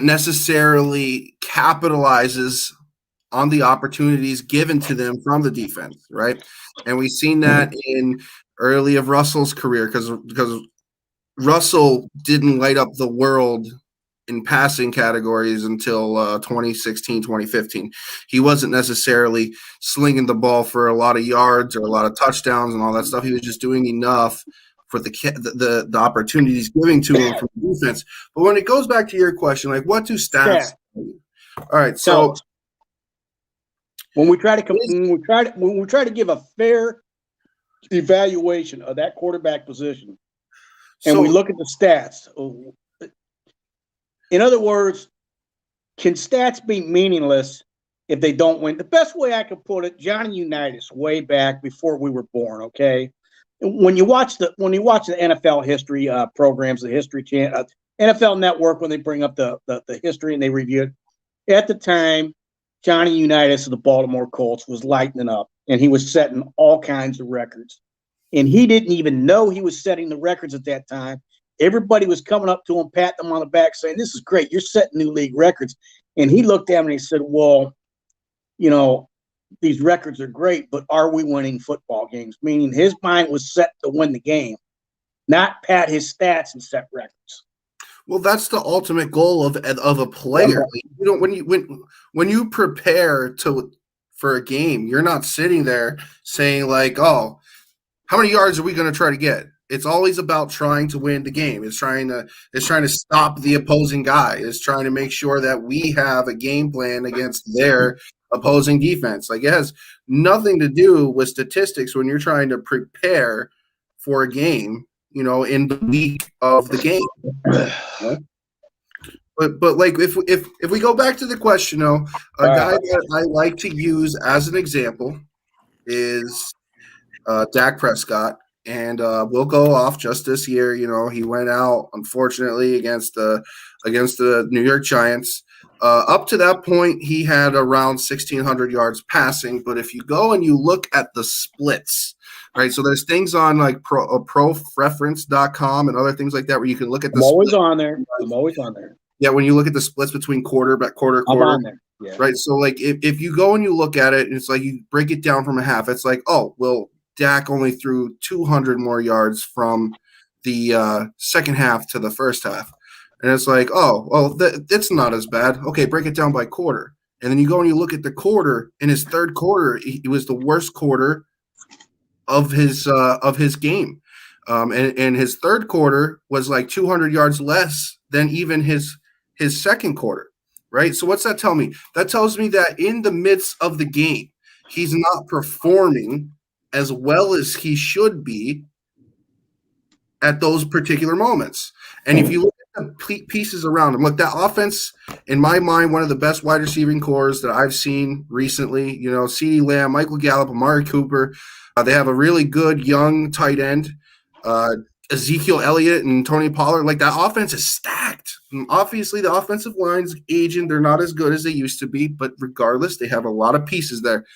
necessarily capitalizes on the opportunities given to them from the defense, right? And we've seen that in early of Russell's career because Russell didn't light up the world in passing categories until 2016, 2015. He wasn't necessarily slinging the ball for a lot of yards or a lot of touchdowns and all that stuff. He was just doing enough for the opportunities giving to him from the defense. But when it goes back to your question, like what do stats? Yeah. All right, so when we try to give a fair evaluation of that quarterback position, and we look at the stats. In other words, can stats be meaningless if they don't win? The best way I could put it, Johnny Unitas, way back before we were born. Okay, when you watch the NFL history programs, the History Channel, NFL Network, when they bring up the history and they review it, at the time, Johnny Unitas of the Baltimore Colts was lighting up, and he was setting all kinds of records. And he didn't even know he was setting the records at that time. Everybody was coming up to him, patting him on the back, saying, "This is great. You're setting new league records." And he looked at him and he said, "Well, you know, these records are great, but are we winning football games?" Meaning his mind was set to win the game, not pat his stats and set records. Well, that's the ultimate goal of a player. You know, when you prepare for a game, you're not sitting there saying like, "Oh, how many yards are we going to try to get?" It's always about trying to win the game. It's trying to stop the opposing guy. It's trying to make sure that we have a game plan against their opposing defense. Like it has nothing to do with statistics when you're trying to prepare for a game, you know, in the week of the game. You know? But like if we go back to the question, though, a guy that I like to use as an example is Dak Prescott. And we'll go off just this year. You know, he went out, unfortunately, against the New York Giants. Up to that point, he had around 1,600 yards passing. But if you go and you look at the splits, right? So there's things on like proreference.com and other things like that where you can look at the I'm always on there. Yeah, when you look at the splits between quarter. I'm on there. Yeah. Right. So like if you go and you look at it, and it's like you break it down from a half, it's like, oh, well, Dak only threw 200 more yards from the second half to the first half. And it's like, oh, well, it's not as bad. Okay, break it down by quarter. And then you go and you look at the quarter. In his third quarter, it was the worst quarter of his game. And his third quarter was like 200 yards less than even his second quarter, right? So what's that tell me? That tells me that in the midst of the game, he's not performing as well as he should be at those particular moments. And if you look at the pieces around him, look, that offense, in my mind, one of the best wide receiving cores that I've seen recently, you know, CeeDee Lamb, Michael Gallup, Amari Cooper. They have a really good young tight end, Ezekiel Elliott and Tony Pollard. Like, that offense is stacked. And obviously, the offensive line's aging. They're not as good as they used to be, but regardless, they have a lot of pieces there.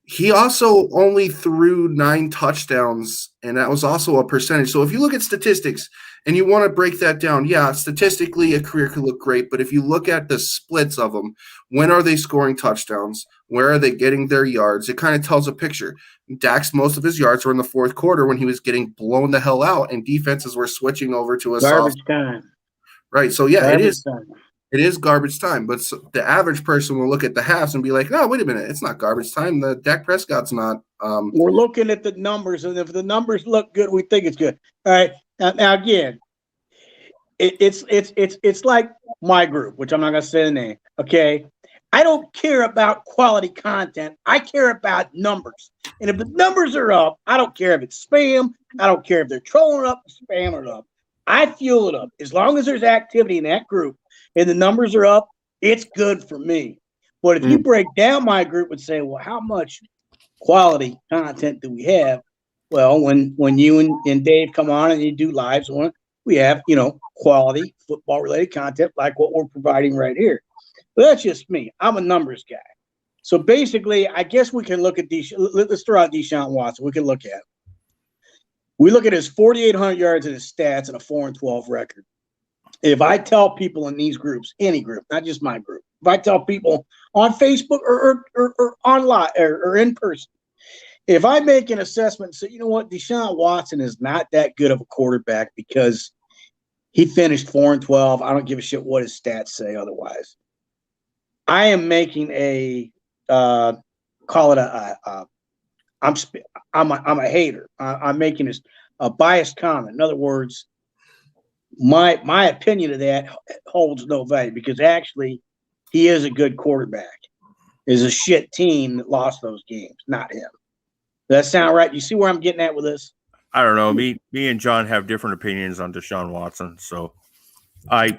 He also only threw 9 touchdowns, and that was also a percentage. So if you look at statistics and you want to break that down, yeah, statistically a career could look great, but if you look at the splits of them, when are they scoring touchdowns? Where are they getting their yards? It kind of tells a picture. Dak's most of his yards were in the fourth quarter when he was getting blown the hell out, and defenses were switching over to a garbage time. Right, so yeah, garbage it is. Time. It is garbage time, but the average person will look at the halves and be like, "No, wait a minute, it's not garbage time. The Dak Prescott's not." We're looking at the numbers, and if the numbers look good, we think it's good. All right. Now again, it's like my group, which I'm not going to say the name. Okay, I don't care about quality content. I care about numbers, and if the numbers are up, I don't care if it's spam. I don't care if they're trolling up, spamming it up. I fuel it up as long as there's activity in that group. And the numbers are up, it's good for me. But if you break down my group and say, well, how much quality content do we have? Well, when you and Dave come on and you do lives, we have, you know, quality football-related content like what we're providing right here. But that's just me. I'm a numbers guy. So basically, I guess we can look at let's throw out Deshaun Watson. We can look at him. We look at his 4,800 yards and his stats and a 4-12 record. If I tell people in these groups, any group, not just my group, if I tell people on Facebook or online or in person, if I make an assessment and say, you know what, Deshaun Watson is not that good of a quarterback because he finished 4-12. I don't give a shit what his stats say otherwise. I am making a call it I'm a hater. I'm making a biased comment. In other words, my opinion of that holds no value because actually he is a good quarterback. It's a shit team that lost those games, not him. Does that sound right? You see where I'm getting at with this? I don't know. Me and John have different opinions on Deshaun Watson. So I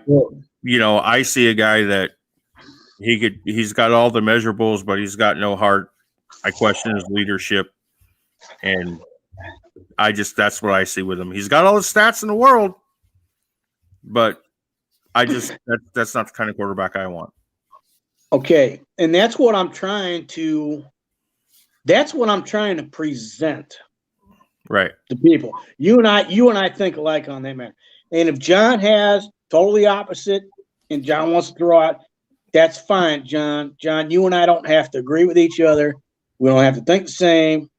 see a guy that he's got all the measurables, but he's got no heart. I question his leadership. And that's what I see with him. He's got all the stats in the world, but that's not the kind of quarterback I want. Okay. And that's what I'm trying to present. Right. To people. You and I think alike on that, man. And if John has totally opposite and John wants to throw out, that's fine, John. John, you and I don't have to agree with each other. We don't have to think the same.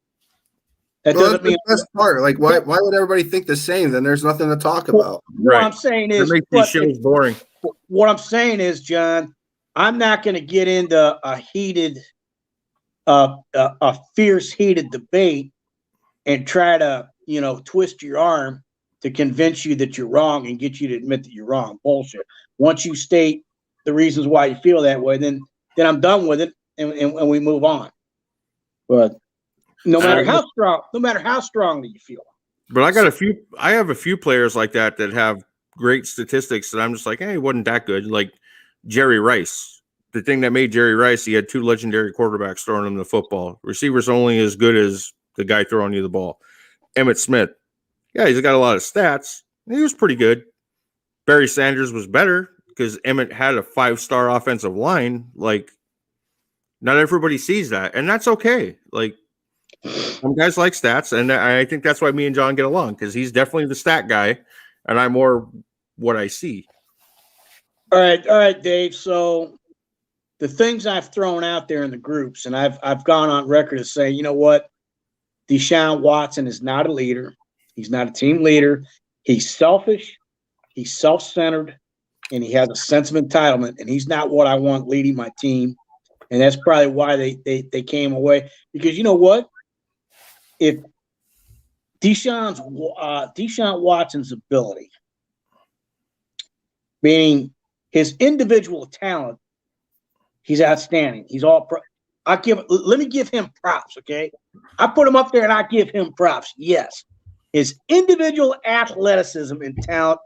That doesn't mean the best part. Like, why would everybody think the same? Then there's nothing to talk about. What I'm saying is, it makes these shows boring. What I'm saying is, John, I'm not going to get into a fierce heated debate and try to, twist your arm to convince you that you're wrong and get you to admit that you're wrong. Bullshit. Once you state the reasons why you feel that way, then I'm done with it and we move on. But no matter how strongly you feel. But I have a few players like that have great statistics that I'm just like, hey, it wasn't that good. Like Jerry Rice. The thing that made Jerry Rice, he had two legendary quarterbacks throwing him the football. Receivers only as good as the guy throwing you the ball. Emmitt Smith. Yeah, he's got a lot of stats. He was pretty good. Barry Sanders was better because Emmitt had a 5-star offensive line. Like, not everybody sees that, and that's okay. Like, some guys like stats, and I think that's why me and John get along because he's definitely the stat guy, and I'm more what I see. All right, Dave. So the things I've thrown out there in the groups, and I've gone on record as saying, you know what, Deshaun Watson is not a leader. He's not a team leader. He's selfish. He's self-centered, and he has a sense of entitlement. And he's not what I want leading my team. And that's probably why they came away. Because you know what? If Deshaun Watson's ability, meaning his individual talent, he's outstanding. He's all pro. Let me give him props, okay? I put him up there and I give him props. Yes. His individual athleticism and talent,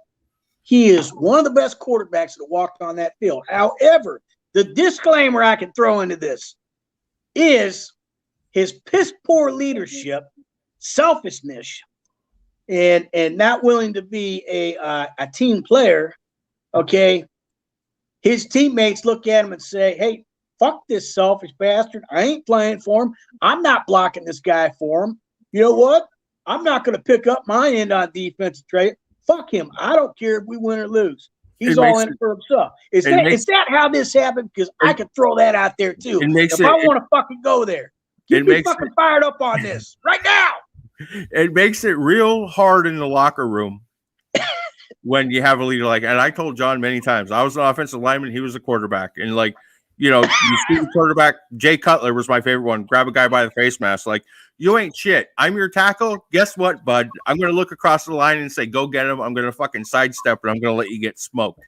he is one of the best quarterbacks that walked on that field. However, the disclaimer I can throw into this is his piss poor leadership, selfishness, and not willing to be a team player, okay? His teammates look at him and say, hey, fuck this selfish bastard. I ain't playing for him. I'm not blocking this guy for him. You know what? I'm not going to pick up my end on defensive trade. Fuck him. I don't care if we win or lose. He's all in for himself. Is that how this happened? Because I could throw that out there too. If I want to fucking go there, get me fucking fired up on this right now. It makes it real hard in the locker room when you have a leader like. And I told John many times, I was an offensive lineman, he was a quarterback, and like, you see the quarterback. Jay Cutler was my favorite one. Grab a guy by the face mask, like, you ain't shit. I'm your tackle. Guess what, bud? I'm going to look across the line and say, go get him. I'm going to fucking sidestep and I'm going to let you get smoked.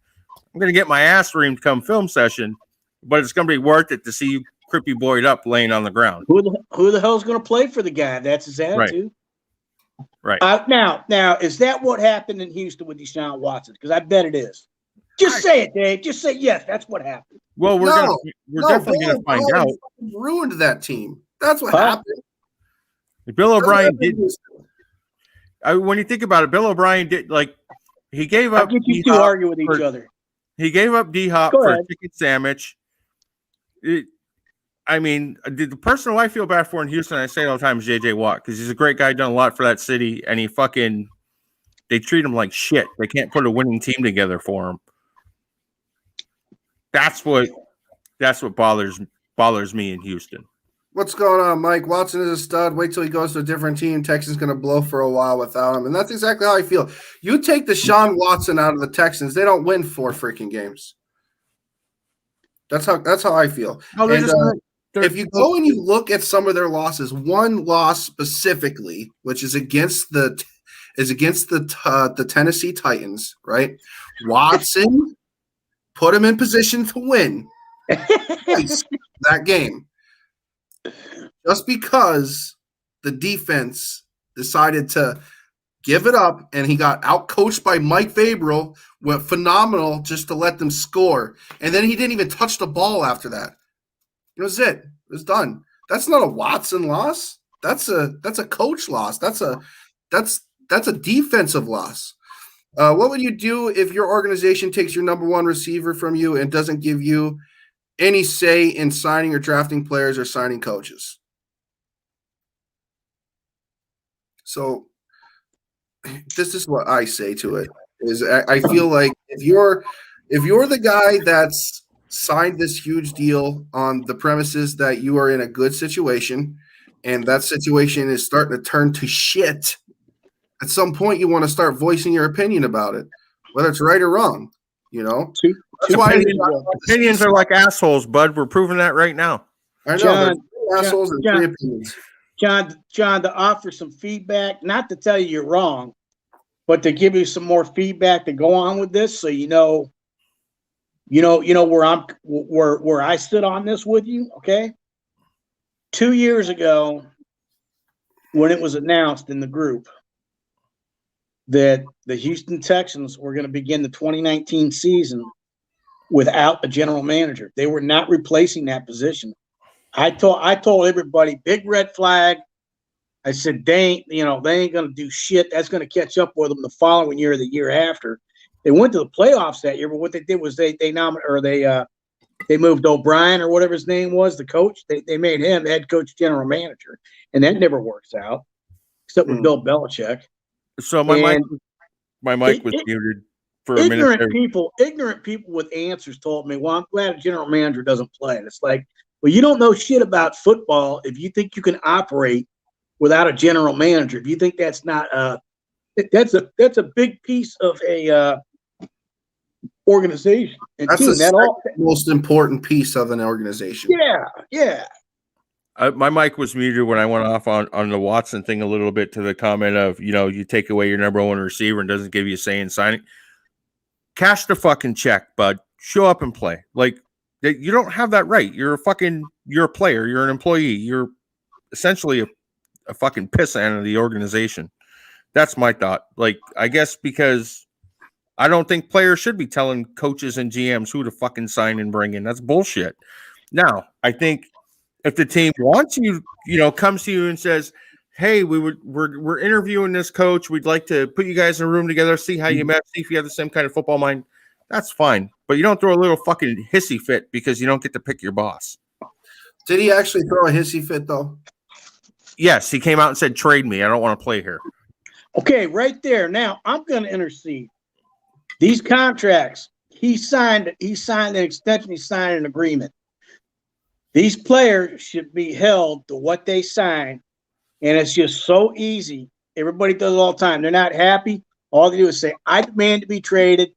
I'm going to get my ass reamed come film session, but it's going to be worth it to see you crippy boyed up laying on the ground. Who the hell's going to play for the guy? That's his attitude. Right. Now, is that what happened in Houston with Deshaun Watson? Because I bet it is. Just say it, Dave. Just say yes. That's what happened. Well, we're definitely going to find out. Ruined that team. That's what happened. Bill O'Brien did. When you think about it, Bill O'Brien did he gave up. I'll get you two argue with each other. He gave up D-Hop for a chicken sandwich. The person who I feel bad for in Houston, I say it all the time, is J.J. Watt, because he's a great guy, done a lot for that city, and they treat him like shit. They can't put a winning team together for him. That's what bothers me in Houston. What's going on, Mike? Watson is a stud. Wait till he goes to a different team. Texans going to blow for a while without him. And that's exactly how I feel. You take Deshaun Watson out of the Texans, they don't win 4 freaking games. That's how I feel. No, And if you go and you look at some of their losses, one loss specifically, which is against the Tennessee Titans, right? Watson put him in position to win that game. Just because the defense decided to give it up and he got outcoached by Mike Vrabel, went phenomenal just to let them score. And then he didn't even touch the ball after that. It was it. It was done. That's not a Watson loss. That's a coach loss. That's a defensive loss. What would you do if your organization takes your number 1 receiver from you and doesn't give you any say in signing or drafting players or signing coaches? So this is what I say to it is I feel like if you're the guy that's signed this huge deal on the premises that you are in a good situation and that situation is starting to turn to shit, at some point you want to start voicing your opinion about it, whether it's right or wrong, you know? That's why opinions are like assholes, bud. We're proving that right now. I know. Assholes and 3 opinions. John, to offer some feedback, not to tell you you're wrong, but to give you some more feedback to go on with this, so you know where I stood on this with you. Okay, 2 years ago, when it was announced in the group that the Houston Texans were going to begin the 2019 season without a general manager, they were not replacing that position. I told everybody, big red flag. I said, they ain't going to do shit. That's going to catch up with them the following year or the year after. They went to the playoffs that year, but what they did was they moved O'Brien or whatever his name was, the coach. They made him head coach, general manager, and that never works out, except with Bill Belichick. So my mic was muted for a minute. Ignorant people with answers told me, well, I'm glad a general manager doesn't play. And it's like, well, you don't know shit about football if you think you can operate without a general manager. If you think that's not that's a big piece of a organization. And that's the most important piece of an organization. Yeah. My mic was muted when I went off on the Watson thing a little bit to the comment of, you take away your number 1 receiver and doesn't give you a say in signing. Cash the fucking check, bud. Show up and play. Like, you don't have that right. You're a player. You're an employee. You're essentially a fucking pissant of the organization. That's my thought. Like, I guess because I don't think players should be telling coaches and GMs who to fucking sign and bring in. That's bullshit. Now, I think if the team wants you, comes to you and says, hey, we're interviewing this coach. We'd like to put you guys in a room together, see how you met, see if you have the same kind of football mind. That's fine. But you don't throw a little fucking hissy fit because you don't get to pick your boss. Did he actually throw a hissy fit, though? Yes, he came out and said, trade me. I don't want to play here. Okay, right there. Now, I'm going to intercede. These contracts, he signed an extension, he signed an agreement. These players should be held to what they signed, and it's just so easy. Everybody does it all the time. They're not happy. All they do is say, I demand to be traded.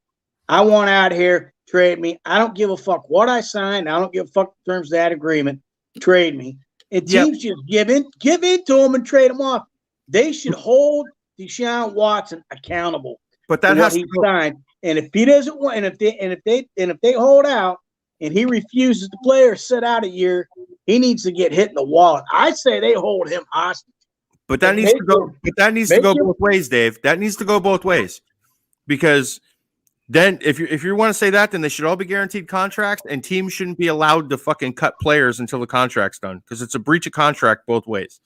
I want out of here. Trade me. I don't give a fuck what I signed. I don't give a fuck in terms of that agreement. Trade me. And teams just give in to them and trade them off. They should hold Deshaun Watson accountable. But that has to sign. And if he doesn't want, and if they hold out and he refuses to play or sit out a year, he needs to get hit in the wallet. I say they hold him hostage. But that needs to go. But that needs to go both ways, Dave. That needs to go both ways, because then if you want to say that, then they should all be guaranteed contracts, and teams shouldn't be allowed to fucking cut players until the contract's done, because it's a breach of contract both ways.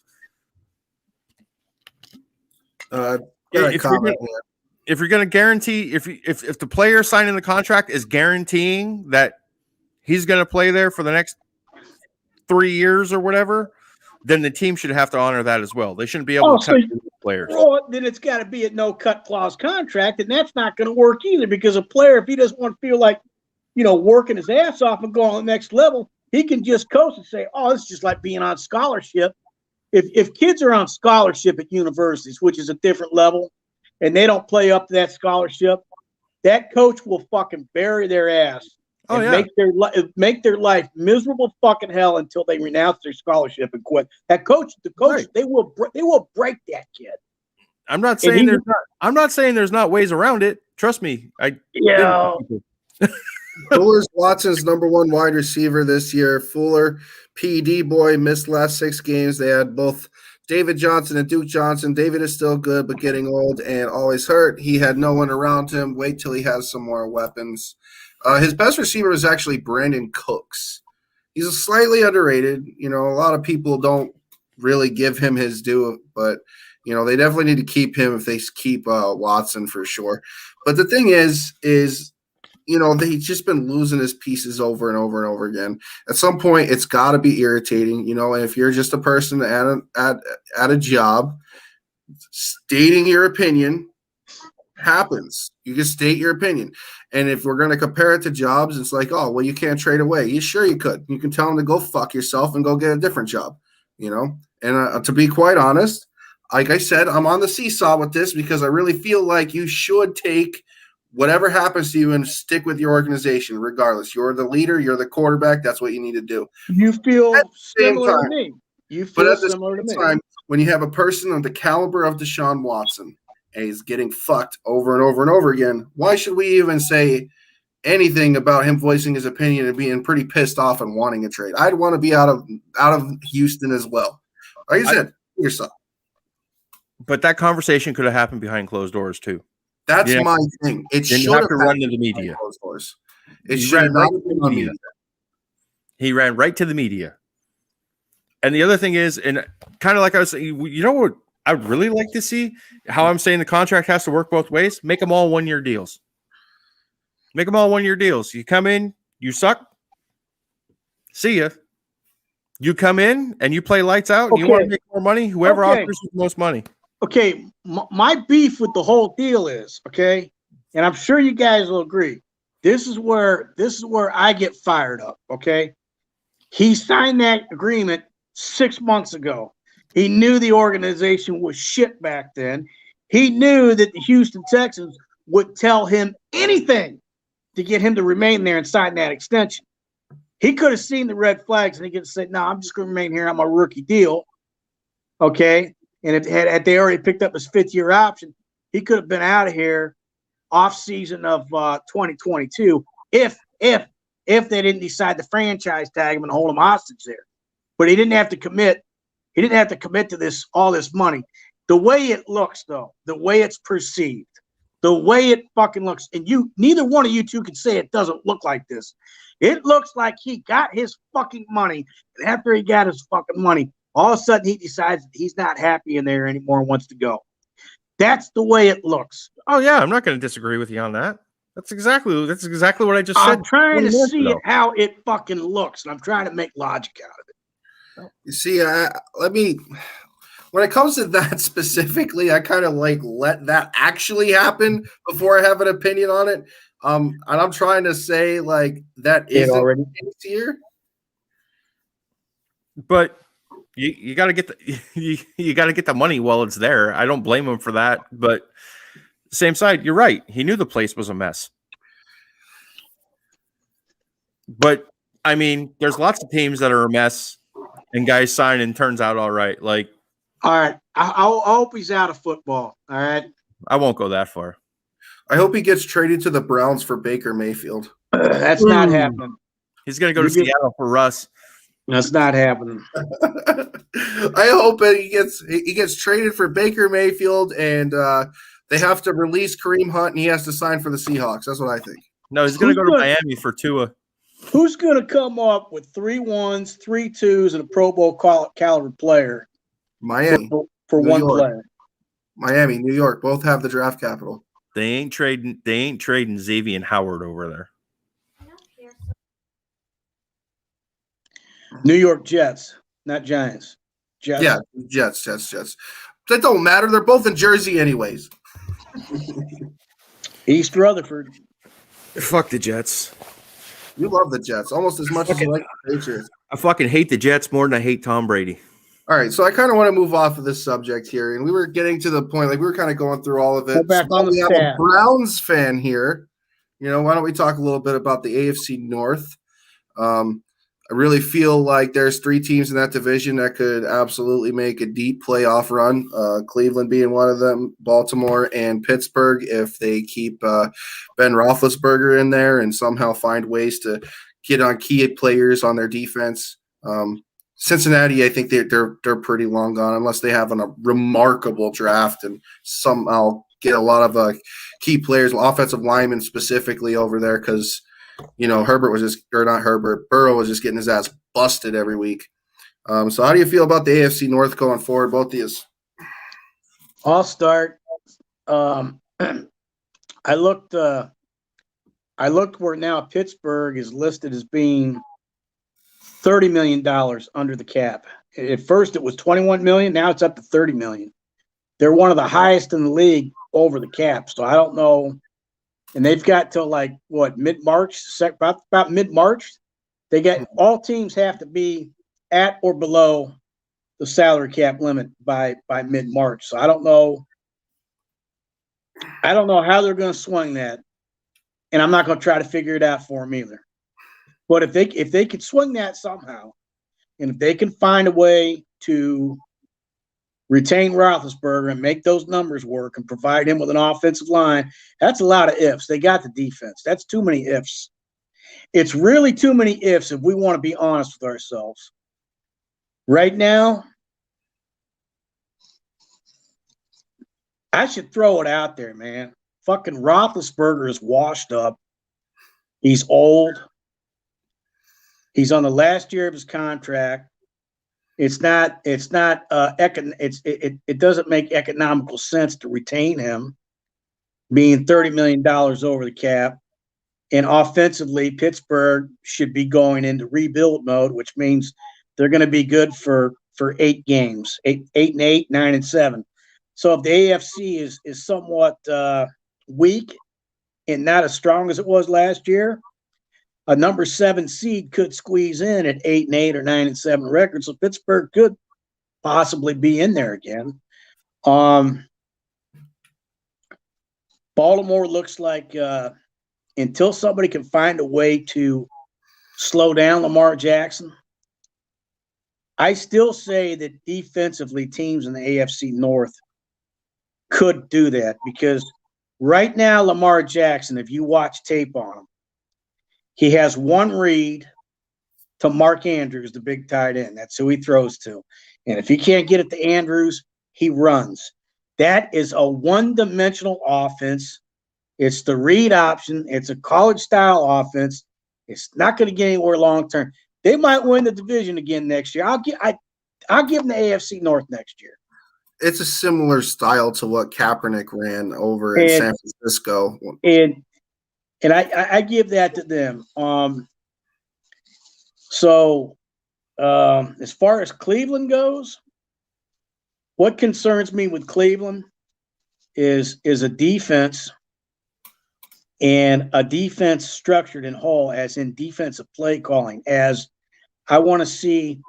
If you're going to guarantee, if the player signing the contract is guaranteeing that he's going to play there for the next 3 years or whatever, then the team should have to honor that as well. They shouldn't be able to cut players. Well, then it's got to be a no-cut clause contract, and that's not going to work either, because a player, if he doesn't want to feel like, working his ass off and going on the next level, he can just coach and say, "Oh, it's just like being on scholarship." If kids are on scholarship at universities, which is a different level, and they don't play up to that scholarship, that coach will fucking bury their ass and make their life miserable fucking hell until they renounce their scholarship and quit. The coach, right. they will break that kid. I'm not saying there's not ways around it. Trust me. Fuller's Watson's #1 wide receiver this year. Fuller, PD boy, missed last 6 games. They had both David Johnson and Duke Johnson. David is still good, but getting old and always hurt. He had no one around him. Wait till he has some more weapons. His best receiver was actually Brandon Cooks. He's slightly underrated. A lot of people don't really give him his due, but they definitely need to keep him if they keep Watson for sure. But the thing is they've just been losing his pieces over and over and over again. At some point, it's got to be irritating, and if you're just a person at a job, stating your opinion happens. You just state your opinion. And if we're going to compare it to jobs, it's like, oh, well, you can't trade away. Sure you could. You can tell them to go fuck yourself and go get a different job, And to be quite honest, like I said, I'm on the seesaw with this because I really feel like you should take whatever happens to you and stick with your organization regardless. You're the leader. You're the quarterback. That's what you need to do. You feel similar to me. You feel similar to me. When you have a person of the caliber of Deshaun Watson and he's getting fucked over and over and over again, why should we even say anything about him voicing his opinion and being pretty pissed off and wanting a trade? I'd want to be out of Houston as well. Like I said, yourself. But that conversation could have happened behind closed doors too. That's my thing. It should have run to the media. It should not have been on media. He ran right to the media. And the other thing is, and kind of like I was saying, what I would really like to see? How I'm saying the contract has to work both ways. Make them all 1-year deals. Make them all 1-year deals. You come in, you suck. See ya. You come in and you play lights out. And you want to make more money. Whoever offers you the most money. Okay, my beef with the whole deal is, and I'm sure you guys will agree. This is where I get fired up. Okay, he signed that agreement 6 months ago. He knew the organization was shit back then. He knew that the Houston Texans would tell him anything to get him to remain there and sign that extension. He could have seen the red flags and he could have said, "No, I'm just going to remain here on my rookie deal." Okay. And if they already picked up his 5th-year option, he could have been out of here off season of 2022 if they didn't decide to franchise tag him and hold him hostage there. But he didn't have to commit. He didn't have to commit to all this money. The way it looks, though, the way it's perceived, the way it fucking looks, and neither one of you two can say it doesn't look like this. It looks like he got his fucking money, and after he got his fucking money, all of a sudden he decides he's not happy in there anymore and wants to go. That's the way it looks. Oh yeah, I'm not going to disagree with you on that. That's exactly what I just said. I'm trying to see it how it fucking looks, and I'm trying to make logic out of it. You see, when it comes to that specifically, I kind of let that actually happen before I have an opinion on it. And I'm trying to say that isn't already here. But you got to get you got to get the money while it's there. I don't blame him for that. But same side, you're right. He knew the place was a mess. But I mean, there's lots of teams that are a mess, and guys sign and turns out all right. All right, I hope he's out of football. All right, I won't go that far. I hope he gets traded to the Browns for Baker Mayfield. That's not happening. He's going to go to Seattle for Russ. That's not happening. I hope he gets traded for Baker Mayfield, and they have to release Kareem Hunt, and he has to sign for the Seahawks. That's what I think. No, he's going to go to Miami for Tua. Who's going to come up with 3 1s, 3 2s, and a Pro Bowl caliber player? Miami for one player. Miami, New York, both have the draft capital. They ain't trading Xavier Howard over there. New York Jets, not Giants. Jets. Yeah, Jets. That don't matter. They're both in Jersey anyways. East Rutherford. Fuck the Jets. You love the Jets almost as much as you like the Patriots. I fucking hate the Jets more than I hate Tom Brady. All right, so I kind of want to move off of this subject here, and we were getting to the point, like we were kind of going through all of it. Go back So on the we have stat. a Browns fan here. You know, why don't we talk a little bit about the AFC North? I really feel like there's 3 teams in that division that could absolutely make a deep playoff run. Cleveland being one of them, Baltimore and Pittsburgh, if they keep Ben Roethlisberger in there and somehow find ways to get on key players on their defense. Cincinnati, I think they're pretty long gone unless they have a remarkable draft and somehow get a lot of key players, offensive linemen specifically over there, because Burrow was just getting his ass busted every week. So how do you feel about the AFC North going forward, both of you? I'll start. I looked where now Pittsburgh is listed as being $30 million under the cap. At first it was $21 million. Now it's up to $30 million. They're one of the highest in the league over the cap. So I don't know. And they've got till like mid-March, about mid-March. They got all teams have to be at or below the salary cap limit by mid-March. So I don't know how they're going to swing that, and I'm not going to try to figure it out for them either. But if they could swing that somehow, and if they can find a way to retain Roethlisberger and make those numbers work and provide him with an offensive line, that's a lot of ifs. They got the defense. That's too many ifs. It's really too many ifs if we want to be honest with ourselves. Right now, I should throw it out there, man. Fucking Roethlisberger is washed up. He's old. He's on the last year of his contract. It doesn't make economical sense to retain him, being $30 million over the cap. And offensively, Pittsburgh should be going into rebuild mode, which means they're going to be good for 8 games, 8-8, 9-7. So if the AFC is somewhat weak and not as strong as it was last year, a number 7 seed could squeeze in at 8-8 or 9-7 record. So Pittsburgh could possibly be in there again. Baltimore looks like until somebody can find a way to slow down Lamar Jackson, I still say that defensively teams in the AFC North could do that, because right now Lamar Jackson, if you watch tape on him, he has one read to Mark Andrews, the big tight end. That's who he throws to. And if he can't get it to Andrews, he runs. That is a one-dimensional offense. It's the read option. It's a college-style offense. It's not going to get anywhere long-term. They might win the division again next year. I'll give them the AFC North next year. It's a similar style to what Kaepernick ran over in San Francisco. And I give that to them. So as far as Cleveland goes, what concerns me with Cleveland is a defense, and a defense structured in whole, as in defensive play calling. As I want to see,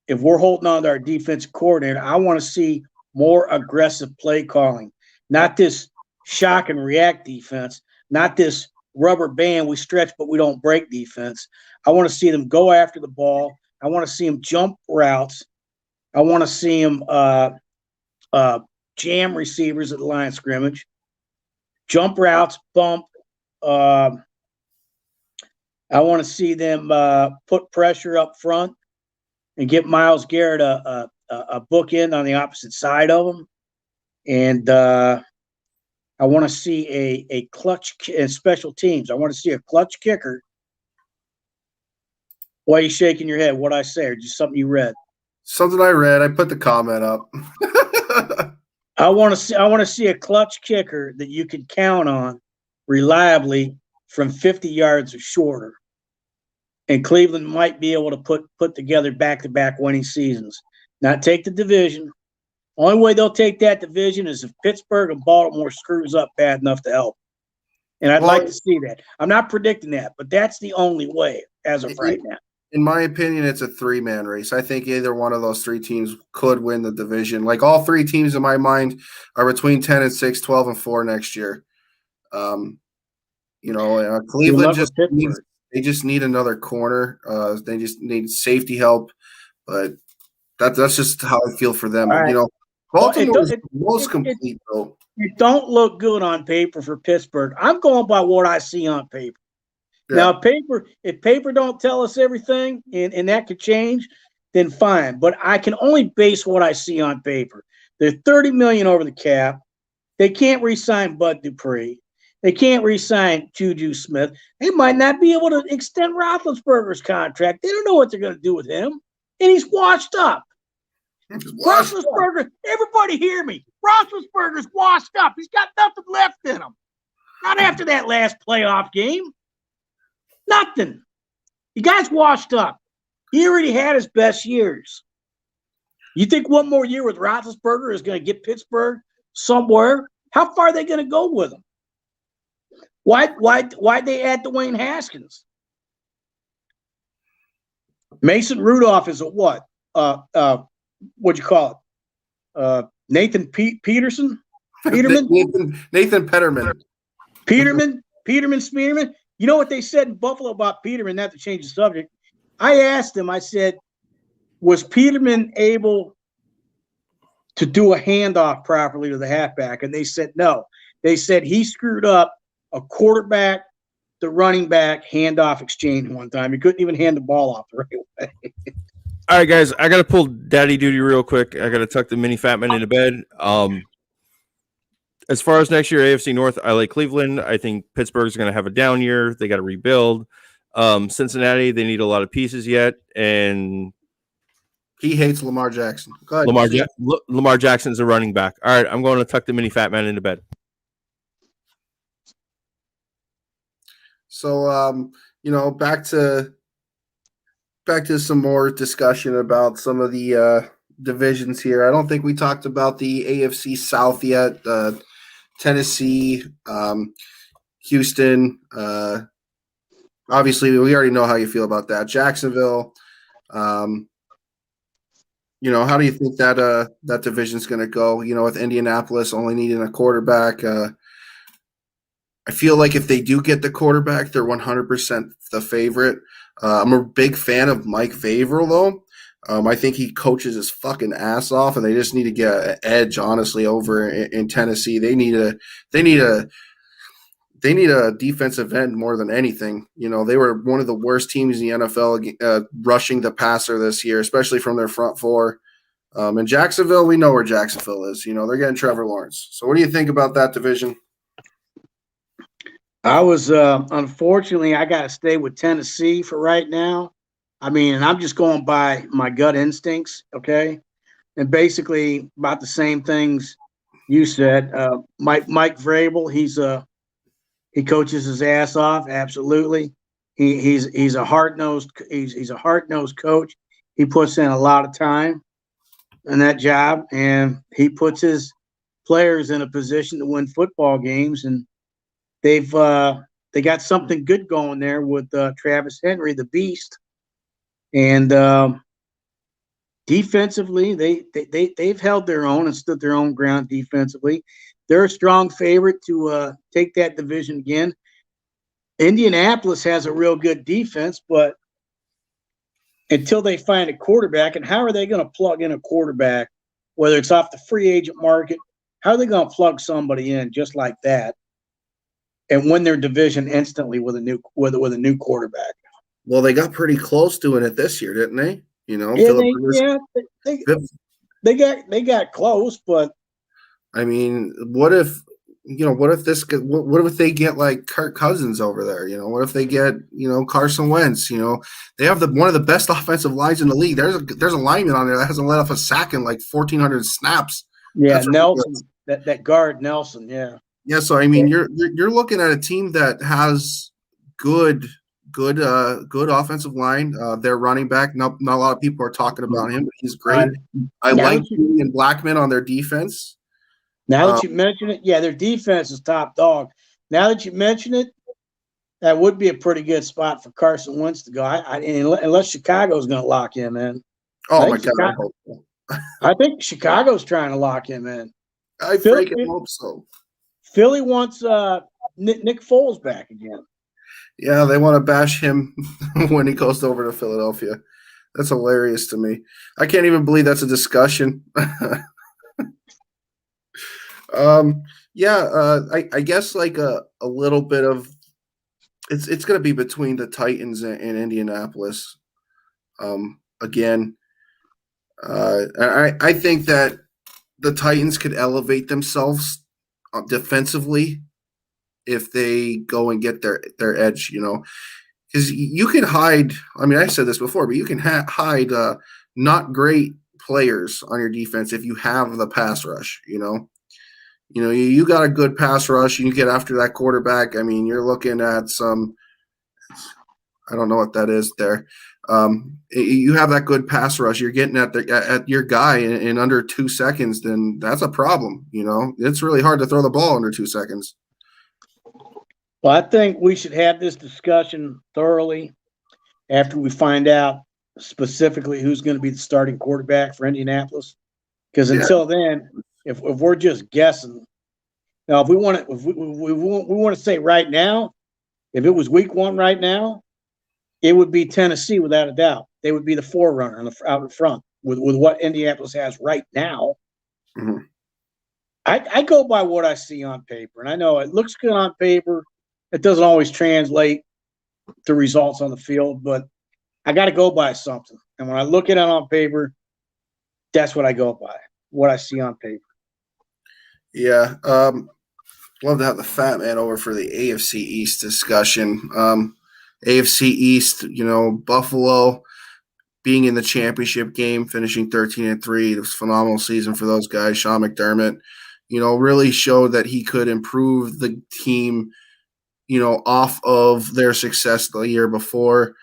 if we're holding on to our defensive coordinator, I want to see more aggressive play calling, not this shock and react defense, not this rubber band, we stretch but we don't break defense. I want to see them go after the ball. I want to see them jump routes. I want to see them jam receivers at the line of scrimmage, jump routes, bump. I want to see them put pressure up front and get Myles Garrett a bookend on the opposite side of him. And I want to see a clutch in special teams. I want to see a clutch kicker. Why are you shaking your head? What I say, or just something you read? Something I read. I put the comment up. I want to see a clutch kicker that you can count on reliably from 50 yards or shorter. And Cleveland might be able to put together back-to-back winning seasons. Not take the division. Only way they'll take that division is if Pittsburgh and Baltimore screws up bad enough to help. And I'd Well, like to see that. I'm not predicting that, but that's the only way as of right now. In my opinion, it's a 3-man race. I think either one of those 3 teams could win the division. Like all 3 teams in my mind are between 10-6, 12-4 next year. Cleveland just need another corner. They just need safety help, but that's just how I feel for them. Right. Baltimore is the most complete though. It don't look good on paper for Pittsburgh. I'm going by what I see on paper. Yeah. Now, if paper don't tell us everything, and that could change, then fine. But I can only base what I see on paper. They're $30 million over the cap. They can't re-sign Bud Dupree. They can't re-sign Juju Smith. They might not be able to extend Roethlisberger's contract. They don't know what they're going to do with him, and he's washed up. Roethlisberger, everybody hear me. Roethlisberger's washed up. He's got nothing left in him. Not after that last playoff game. Nothing. The guy's washed up. He already had his best years. You think one more year with Roethlisberger is going to get Pittsburgh somewhere? How far are they going to go with him? Why'd they add Dwayne Haskins? Mason Rudolph is a what? What'd you call it? Nathan Peterson? Peterman? Nathan Peterman. Peterman. You know what they said in Buffalo about Peterman, not to change the subject? I asked him, I said, was Peterman able to do a handoff properly to the halfback? And they said no. They said he screwed up a quarterback, the running back handoff exchange one time. He couldn't even hand the ball off the right way. All right, guys, I got to pull daddy duty real quick. I got to tuck the mini Fatman into bed. As far as next year, AFC North, I like Cleveland. I think Pittsburgh's going to have a down year. They got to rebuild. Cincinnati, they need a lot of pieces yet. And he hates Lamar Jackson. Go ahead, Lamar Jackson's a running back. All right, I'm going to tuck the mini Fatman into bed. So, back to some more discussion about some of the divisions here. I don't think we talked about the AFC South yet. Tennessee, Houston. Obviously, we already know how you feel about that. Jacksonville. How do you think that division's going to go? With Indianapolis only needing a quarterback. I feel like if they do get the quarterback, they're 100% the favorite. I'm a big fan of Mike Vrabel, though. I think he coaches his fucking ass off, and they just need to get an edge, honestly, over in Tennessee. They need a defensive end more than anything. They were one of the worst teams in the NFL rushing the passer this year, especially from their front four. In Jacksonville, we know where Jacksonville is. They're getting Trevor Lawrence. So what do you think about that division? I was unfortunately I got to stay with Tennessee for right now. I mean, and I'm just going by my gut instincts, okay? And basically about the same things you said. Mike Vrabel, he coaches his ass off, absolutely. He's a hard-nosed coach. He puts in a lot of time in that job, and he puts his players in a position to win football games, and they got something good going there with Travis Henry, the beast. And defensively, they've held their own and stood their own ground defensively. They're a strong favorite to take that division again. Indianapolis has a real good defense, but until they find a quarterback, and how are they going to plug in a quarterback, whether it's off the free agent market, how are they going to plug somebody in just like that and win their division instantly with a new quarterback? Well, they got pretty close doing it this year, didn't they? They got close, but I mean, what if they get like Kirk Cousins over there? What if they get Carson Wentz? They have one of the best offensive lines in the league. There's a lineman on there that hasn't let off a sack in like 1,400 snaps. Yeah, that's Nelson, that guard Nelson. Yeah. Yeah. So I mean, you're looking at a team that has good offensive line. Their running back, not a lot of people are talking about him, but he's great. I like Julian Blackmon on their defense. Now that you mention it, yeah, their defense is top dog. Now that you mention it, that would be a pretty good spot for Carson Wentz to go. Unless Chicago's going to lock him in. Oh my God, I hope so. I think Chicago's trying to lock him in. I freaking hope so. Philly wants Nick Foles back again. Yeah, they want to bash him when he goes over to Philadelphia. That's hilarious to me. I can't even believe that's a discussion. I guess like a little bit of it's going to be between the Titans and Indianapolis. Again, I think that the Titans could elevate themselves defensively if they go and get their edge, because you can hide. I mean, I said this before, but you can hide not great players on your defense if you have the pass rush. You got a good pass rush, and you get after that quarterback. I mean, you're looking at some. I don't know what that is there. You have that good pass rush. You're getting at your guy in under 2 seconds. Then that's a problem. It's really hard to throw the ball under 2 seconds. Well, I think we should have this discussion thoroughly after we find out specifically who's going to be the starting quarterback for Indianapolis. Because until then, if we're just guessing, now if we want to say right now, if it was week 1 right now, it would be Tennessee without a doubt. They would be the forerunner out in front with what Indianapolis has right now. Mm-hmm. I go by what I see on paper, and I know it looks good on paper. It doesn't always translate to results on the field, but I got to go by something. And when I look at it on paper, that's what I go by, what I see on paper. Yeah. Love to have the Fat Man over for the AFC East discussion. AFC East, Buffalo being in the championship game, finishing 13-3. It was a phenomenal season for those guys. Sean McDermott, really showed that he could improve the team, off of their success the year before.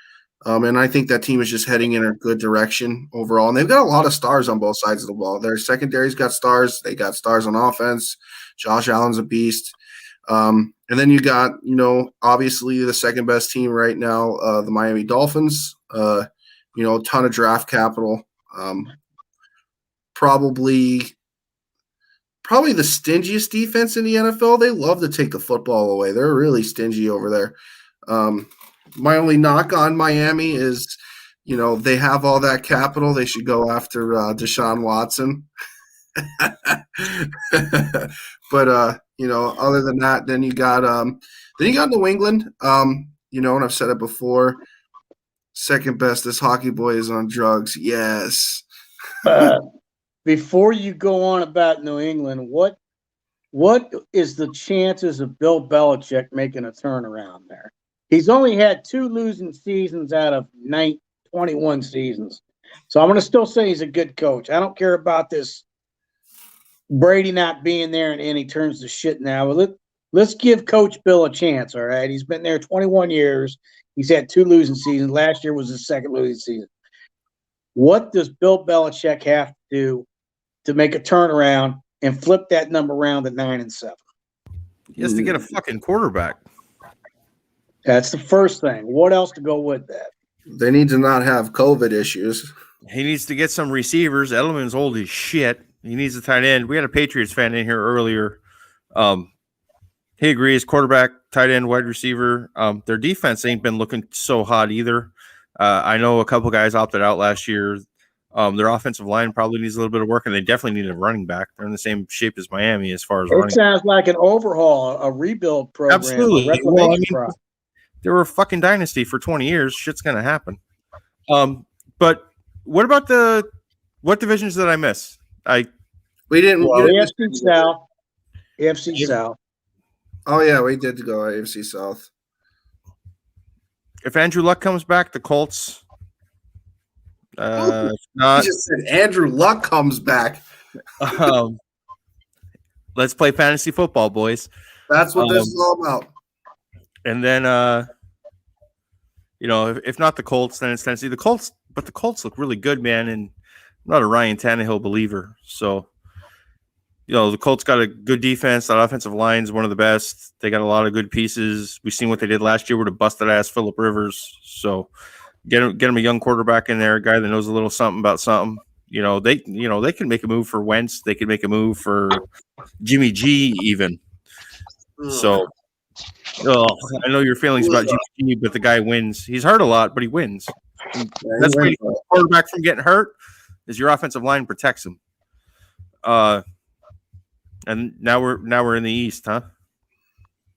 And I think that team is just heading in a good direction overall. And they've got a lot of stars on both sides of the ball. Their secondary's got stars. They got stars on offense. Josh Allen's a beast. And then you got, obviously the second best team right now, the Miami Dolphins. A ton of draft capital. Probably the stingiest defense in the NFL. They love to take the football away. They're really stingy over there. My only knock on Miami is, they have all that capital. They should go after Deshaun Watson. But other than that, then you got New England. And I've said it before. Second best, this hockey boy is on drugs. Yes. Before you go on about New England, what is the chances of Bill Belichick making a turnaround there? He's only had 2 losing seasons out of 21 seasons. So I'm going to still say he's a good coach. I don't care about this Brady not being there and he turns to shit now. Let's give Coach Bill a chance, all right? He's been there 21 years. He's had 2 losing seasons. Last year was his second losing season. What does Bill Belichick have to do to make a turnaround and flip that number around to 9-7? He has to get a fucking quarterback. That's the first thing. What else to go with that? They need to not have COVID issues. He needs to get some receivers. Edelman's old as shit. He needs a tight end. We had a Patriots fan in here earlier. He agrees. Quarterback, tight end, wide receiver. Their defense ain't been looking so hot either. I know a couple guys opted out last year. Their offensive line probably needs a little bit of work, and they definitely need a running back. They're in the same shape as Miami as far as running. It sounds like an overhaul, a rebuild program. Absolutely. Well, I mean, they were a fucking dynasty for 20 years. Shit's going to happen. But what about what divisions did I miss? We didn't. AFC South. AFC South. Oh, yeah, we did go AFC South. If Andrew Luck comes back, the Colts. If not, you just said Andrew Luck comes back. Let's play fantasy football, boys. That's what this is all about. And then, if not the Colts, then it's Tennessee. The Colts look really good, man. And I'm not a Ryan Tannehill believer, so the Colts got a good defense. That offensive line is one of the best. They got a lot of good pieces. We've seen what they did last year with a busted ass Phillip Rivers. So get him a young quarterback in there, a guy that knows a little something about something. They can make a move for Wentz. They can make a move for Jimmy G even. So I know your feelings about Jimmy G, but the guy wins. He's hurt a lot, but he wins. That's why the quarterback from getting hurt is your offensive line protects him. And now we're in the East, huh?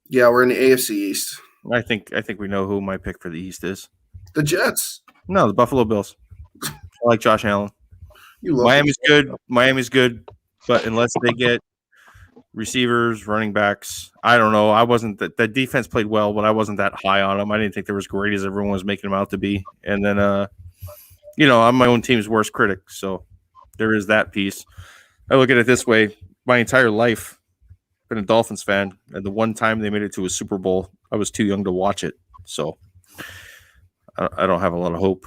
Yeah, we're in the AFC East. I think we know who my pick for the East is. The Jets. No, the Buffalo Bills. I like Josh Allen. Miami's good, but unless they get receivers, running backs, I don't know. I wasn't that defense played well, but I wasn't that high on them. I didn't think they were as great as everyone was making them out to be. And then, I'm my own team's worst critic, so there is that piece. I look at it this way: my entire life, I've been a Dolphins fan, and the one time they made it to a Super Bowl, I was too young to watch it, so I don't have a lot of hope.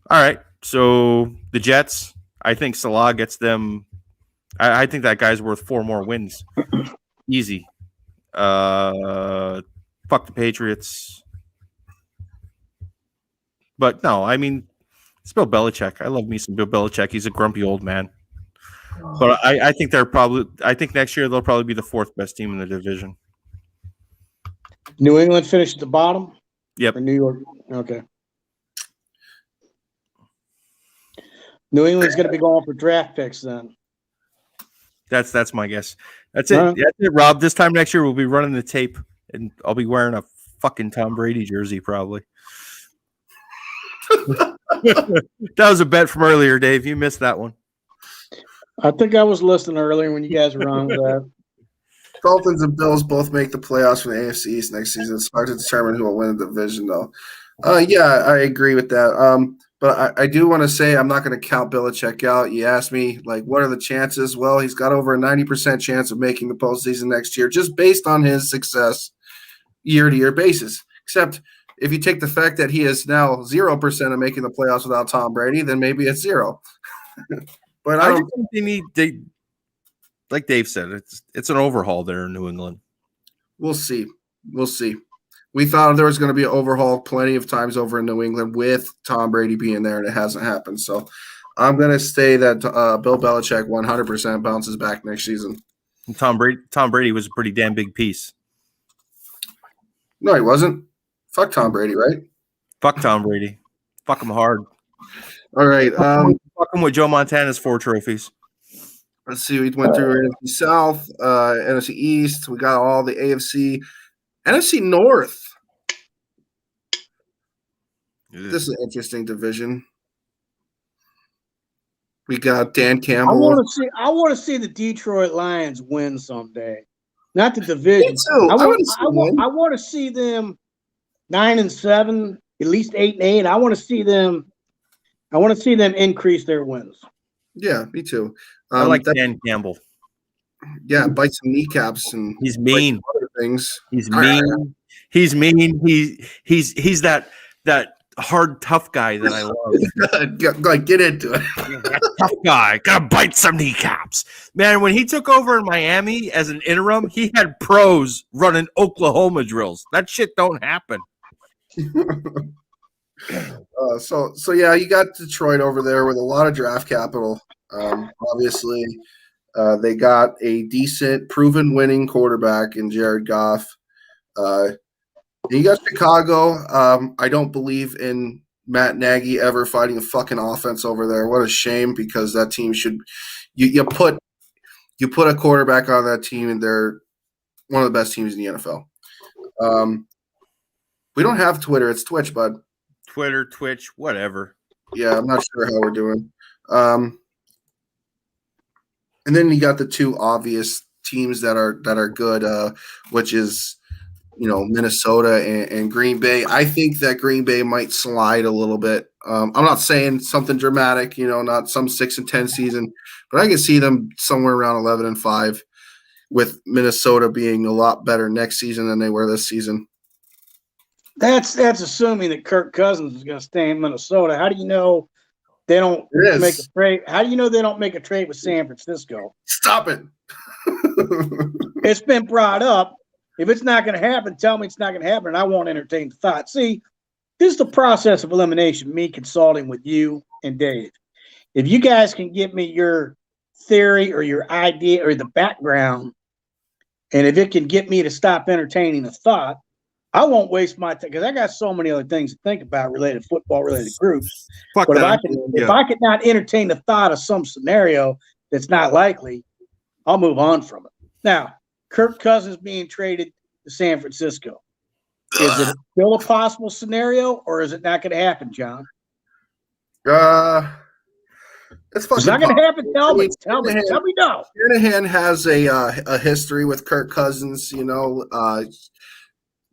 All right, so the Jets. I think Salah gets them. I think that guy's worth 4 more wins. Easy. Fuck the Patriots. But no, I mean, it's Bill Belichick. I love me some Bill Belichick. He's a grumpy old man. But I think next year they'll probably be the 4th best team in the division. New England finished at the bottom? Yep. Or New York? Okay. New England's going to be going for draft picks then. That's my guess. That's it. That's it, Rob. This time next year we'll be running the tape, and I'll be wearing a fucking Tom Brady jersey probably. That was a bet from earlier, Dave. You missed that one. I think I was listening earlier when you guys were on with that. Dolphins and Bills both make the playoffs from the AFC East next season. It's hard to determine who will win the division, though. Yeah, I agree with that. But I do want to say I'm not going to count Belichick out. You asked me, what are the chances? Well, he's got over a 90% chance of making the postseason next year just based on his success year-to-year basis. Except if you take the fact that he is now 0% of making the playoffs without Tom Brady, then maybe it's 0. But I don't think they like Dave said, it's an overhaul there in New England. We'll see. We thought there was going to be an overhaul plenty of times over in New England with Tom Brady being there, and it hasn't happened. So I'm going to say that Bill Belichick 100% bounces back next season. And Tom Brady was a pretty damn big piece. No, he wasn't. Fuck Tom Brady, right? Fuck Tom Brady. Fuck him hard. All right. Fuck him with Joe Montana's 4 trophies. Let's see. We went through NFC South, NFC East. We got all the AFC. NFC North. This is an interesting division. We got Dan Campbell. I want to see the Detroit Lions win someday. Not the division. Me too. I want to see them 9-7, at least 8-8. I want to see them increase their wins. Yeah, me too. I like Dan Campbell. Yeah, bite some kneecaps and he's mean. Other things. He's mean. He's mean. He's that hard, tough guy that I love. Get into it. Tough guy. Gotta bite some kneecaps. Man, when he took over in Miami as an interim, he had pros running Oklahoma drills. That shit don't happen. So yeah, you got Detroit over there with a lot of draft capital. Obviously, they got a decent, proven winning quarterback in Jared Goff. You got Chicago. I don't believe in Matt Nagy ever fighting a fucking offense over there. What a shame, because that team should you put a quarterback on that team, and they're one of the best teams in the NFL. We don't have Twitter; it's Twitch, bud. Twitter, Twitch, whatever. Yeah, I'm not sure how we're doing. And then you got the 2 obvious teams that are good, which is Minnesota and Green Bay. I think that Green Bay might slide a little bit. I'm not saying something dramatic, not some 6-10 season, but I can see them somewhere around 11-5, with Minnesota being a lot better next season than they were this season. That's assuming that Kirk Cousins is going to stay in Minnesota. How do you know they don't It is. make a trade. How do you know they don't make a trade with San Francisco? Stop it. It's been brought up. If it's not going to happen, tell me it's not going to happen, and I won't entertain the thought. See, this is the process of elimination, me consulting with you and Dave. If you guys can give me your theory or your idea or the background, and if it can get me to stop entertaining the thought, I won't waste my time because I got so many other things to think about related to football, related groups. Fuck But that. if I could not entertain the thought of some scenario that's not likely, I'll move on from it. Now, Kirk Cousins being traded to San Francisco. Is it still a possible scenario, or is it not going to happen, John? It's fucking. It's not going to happen. Tell me. Tell me no. Shanahan has a history with Kirk Cousins. You know,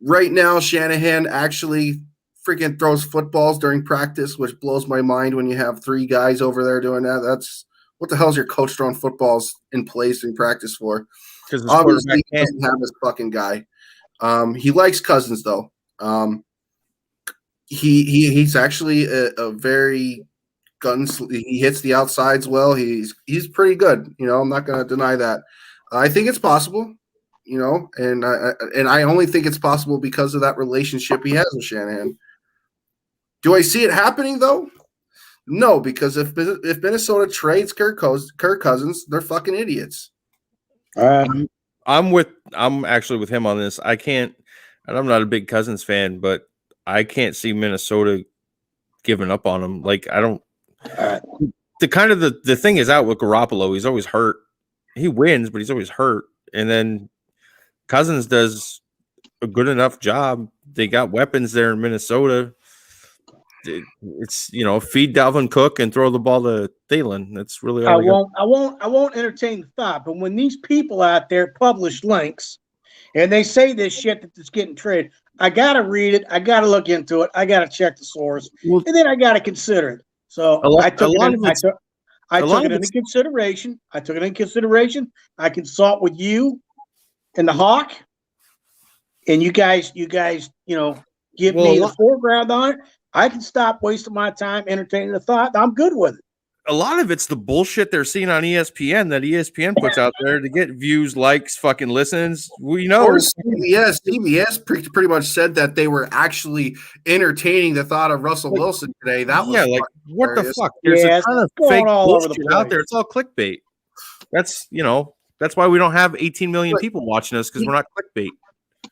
right now Shanahan actually freaking throws footballs during practice, which blows my mind when you have 3 guys over there doing that. That's what the hell's your coach throwing footballs in place in practice for? Because Obviously, he doesn't have this fucking guy. He likes Cousins though. He's actually a very he hits the outsides well. He's pretty good. You know, I'm not going to deny that. I think it's possible. You know, and I only think it's possible because of that relationship he has with Shanahan. Do I see it happening though? No, because if Minnesota trades Kirk Cousins, they're fucking idiots. I'm actually with him on this. I can't, and I'm not a big Cousins fan, but I can't see Minnesota giving up on him. Like I don't. The thing is out with Garoppolo. He's always hurt. He wins, but he's always hurt. And then Cousins does a good enough job. They got weapons there in Minnesota. It's feed Dalvin Cook and throw the ball to Thielen. That's really all I won't entertain the thought. But when these people out there publish links and they say this shit that's getting traded, I gotta read it. I gotta look into it. I gotta check the source, and then I gotta consider it. So I took it into consideration. I took it into consideration. I consult with you and the Hawk, and you guys, give me the foreground on it. I can stop wasting my time entertaining the thought. I'm good with it. A lot of it's the bullshit they're seeing on ESPN that ESPN puts out there to get views, likes, fucking listens. We know. Or CBS pretty much said that they were actually entertaining the thought of Russell Wilson today. That was what the fuck? There's a ton of fake bullshit out there. It's all clickbait. That's why we don't have 18 million people watching us because we're not clickbait.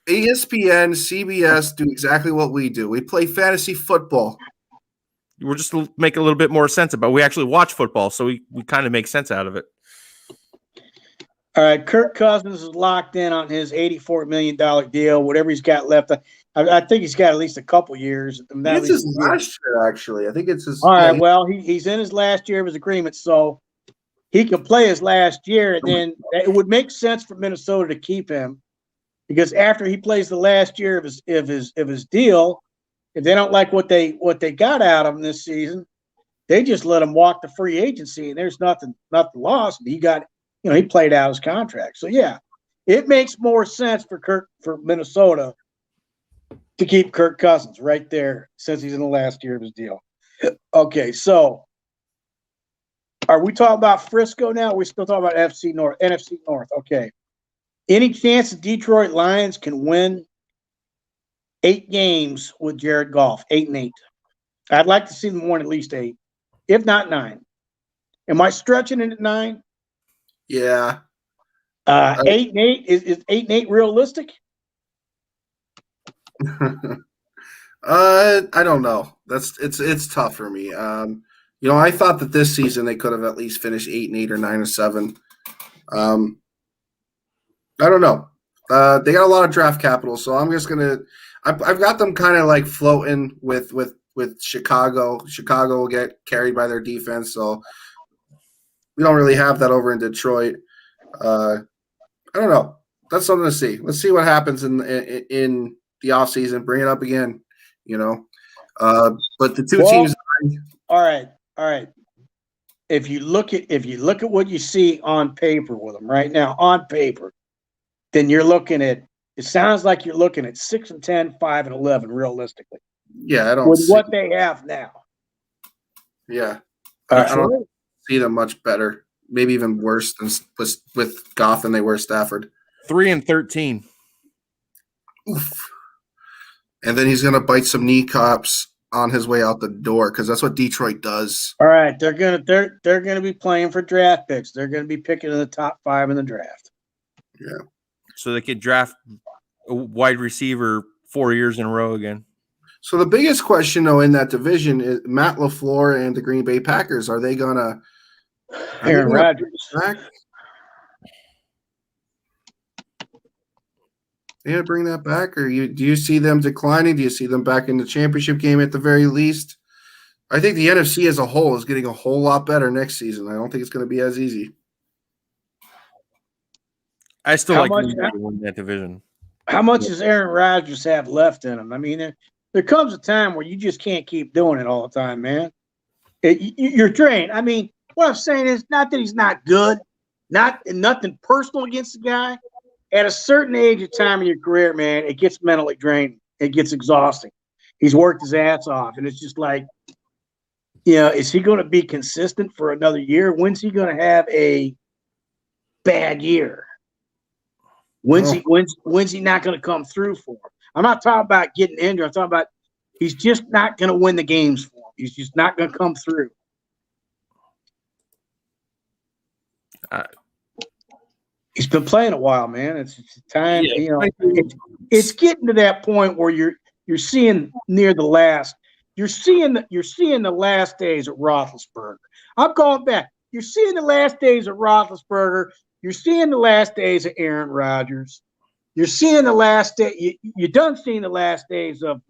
ESPN, CBS do exactly what we do. We play fantasy football. We're just to make a little bit more sense about it. We actually watch football, so we kind of make sense out of it. All right, Kirk Cousins is locked in on his $84 million deal, whatever he's got left. I think he's got at least a couple years. It's his last year, actually. I think it's his. All right, well, he's in his last year of his agreement, so he can play his last year, and then it would make sense for Minnesota to keep him because after he plays the last year of his deal, if they don't like what they got out of him this season, they just let him walk the free agency, and there's nothing lost. He got, he played out his contract. So yeah, it makes more sense for Minnesota to keep Kirk Cousins right there since he's in the last year of his deal. Okay, so are we talking about Frisco now? We're still talking about NFC North. Okay. Any chance the Detroit Lions can win 8 games with Jared Goff, 8-8? I'd like to see them win at least 8, if not 9. Am I stretching it at 9? Yeah. 8-8 is 8-8 realistic? I don't know. It's tough for me. I thought that this season they could have at least finished 8-8 or 9-7. I don't know. They got a lot of draft capital, so I'm just gonna. I've got them kind of like floating with Chicago. Chicago will get carried by their defense, so we don't really have that over in Detroit. I don't know. That's something to see. Let's see what happens in the offseason. Bring it up again, But the two teams. All right. If you look at what you see on paper with them right now, on paper, then you're looking at. It sounds like you're looking at 6-10, 5-11, realistically. Yeah, I don't. With what they have now. Yeah. I don't see them much better. Maybe even worse than with Goff than they were Stafford. 3-13. Oof. And then he's going to bite some kneecaps on his way out the door because that's what Detroit does. All right, they're gonna be playing for draft picks. They're gonna be picking in the top 5 in the draft. Yeah. So they could draft a wide receiver 4 years in a row again. So the biggest question, though, in that division is Matt LaFleur and the Green Bay Packers. Are they gonna Aaron Rodgers? They gonna bring that back, or do you see them declining? Do you see them back in the championship game at the very least? I think the NFC as a whole is getting a whole lot better next season. I don't think it's going to be as easy. I still like Green Bay to win that division. How much does Aaron Rodgers have left in him? I mean, there comes a time where you just can't keep doing it all the time, man. You're trained. I mean, what I'm saying is not that he's not good, nothing personal against the guy. At a certain age of time in your career, man, it gets mentally draining. It gets exhausting. He's worked his ass off, and it's just like, is he going to be consistent for another year? When's he going to have a bad year? When's he not going to come through for him? I'm not talking about getting injured. I'm talking about he's just not going to win the games for him. He's just not going to come through. He's been playing a while, man. It's time, it's getting to that point where you're seeing near the last. You're seeing the last days of Roethlisberger. I'm going back. You're seeing the last days of Roethlisberger. You're seeing the last days of Aaron Rodgers. You're seeing the last day. You're done seeing the last days of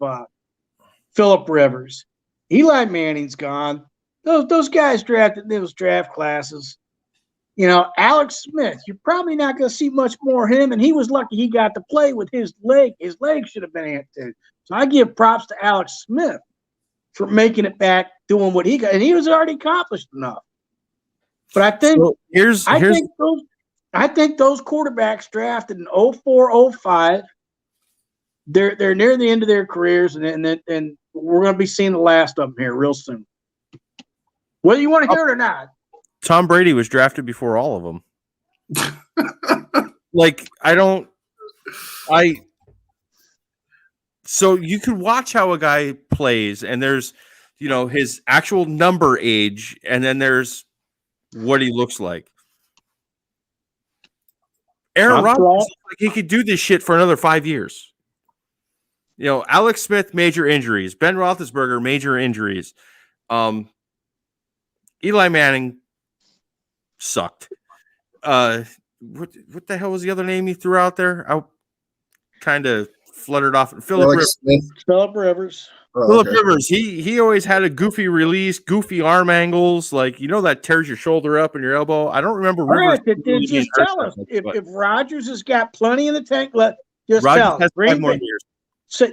Phillip Rivers. Eli Manning's gone. Those guys drafted in those draft classes. Alex Smith, you're probably not going to see much more of him, and he was lucky he got to play with his leg. His leg should have been amputated. So I give props to Alex Smith for making it back, doing what he got, and he was already accomplished enough. But I think I think those quarterbacks drafted in 04, 05, they're near the end of their careers, and we're going to be seeing the last of them here real soon. Whether you want to hear it or not. Tom Brady was drafted before all of them. So you can watch how a guy plays, and there's, his actual number age, and then there's what he looks like. Aaron Rodgers looks like he could do this shit for another 5 years. Alex Smith, major injuries. Ben Roethlisberger, major injuries. Eli Manning sucked. What the hell was the other name he threw out there? I kind of fluttered off. Phillip Rivers. Rivers. Phillip Rivers. He always had a goofy release, goofy arm angles, that tears your shoulder up and your elbow. I don't remember. Rivers. Just tell us if Rodgers has got plenty in the tank. Just Rodgers tell us. has 5 more years. Say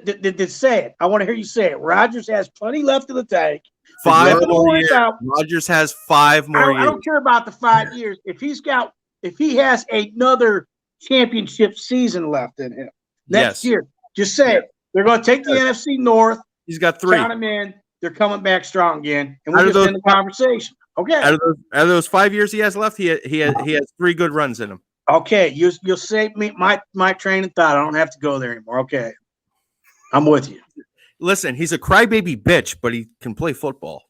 it. I want to hear you say it. Rodgers has plenty left in the tank. 5 more years. Rodgers has 5 more years. I don't care about the 5 years. If he has another championship season left in him next year, just say it. They're going to take the NFC North. He's got 3. Count them in. They're coming back strong again, and we're just in the conversation. Okay. Out of those 5 years he has left, he has 3 good runs in him. Okay, you'll save me my train of thought. I don't have to go there anymore. Okay, I'm with you. Listen, he's a crybaby bitch, but he can play football.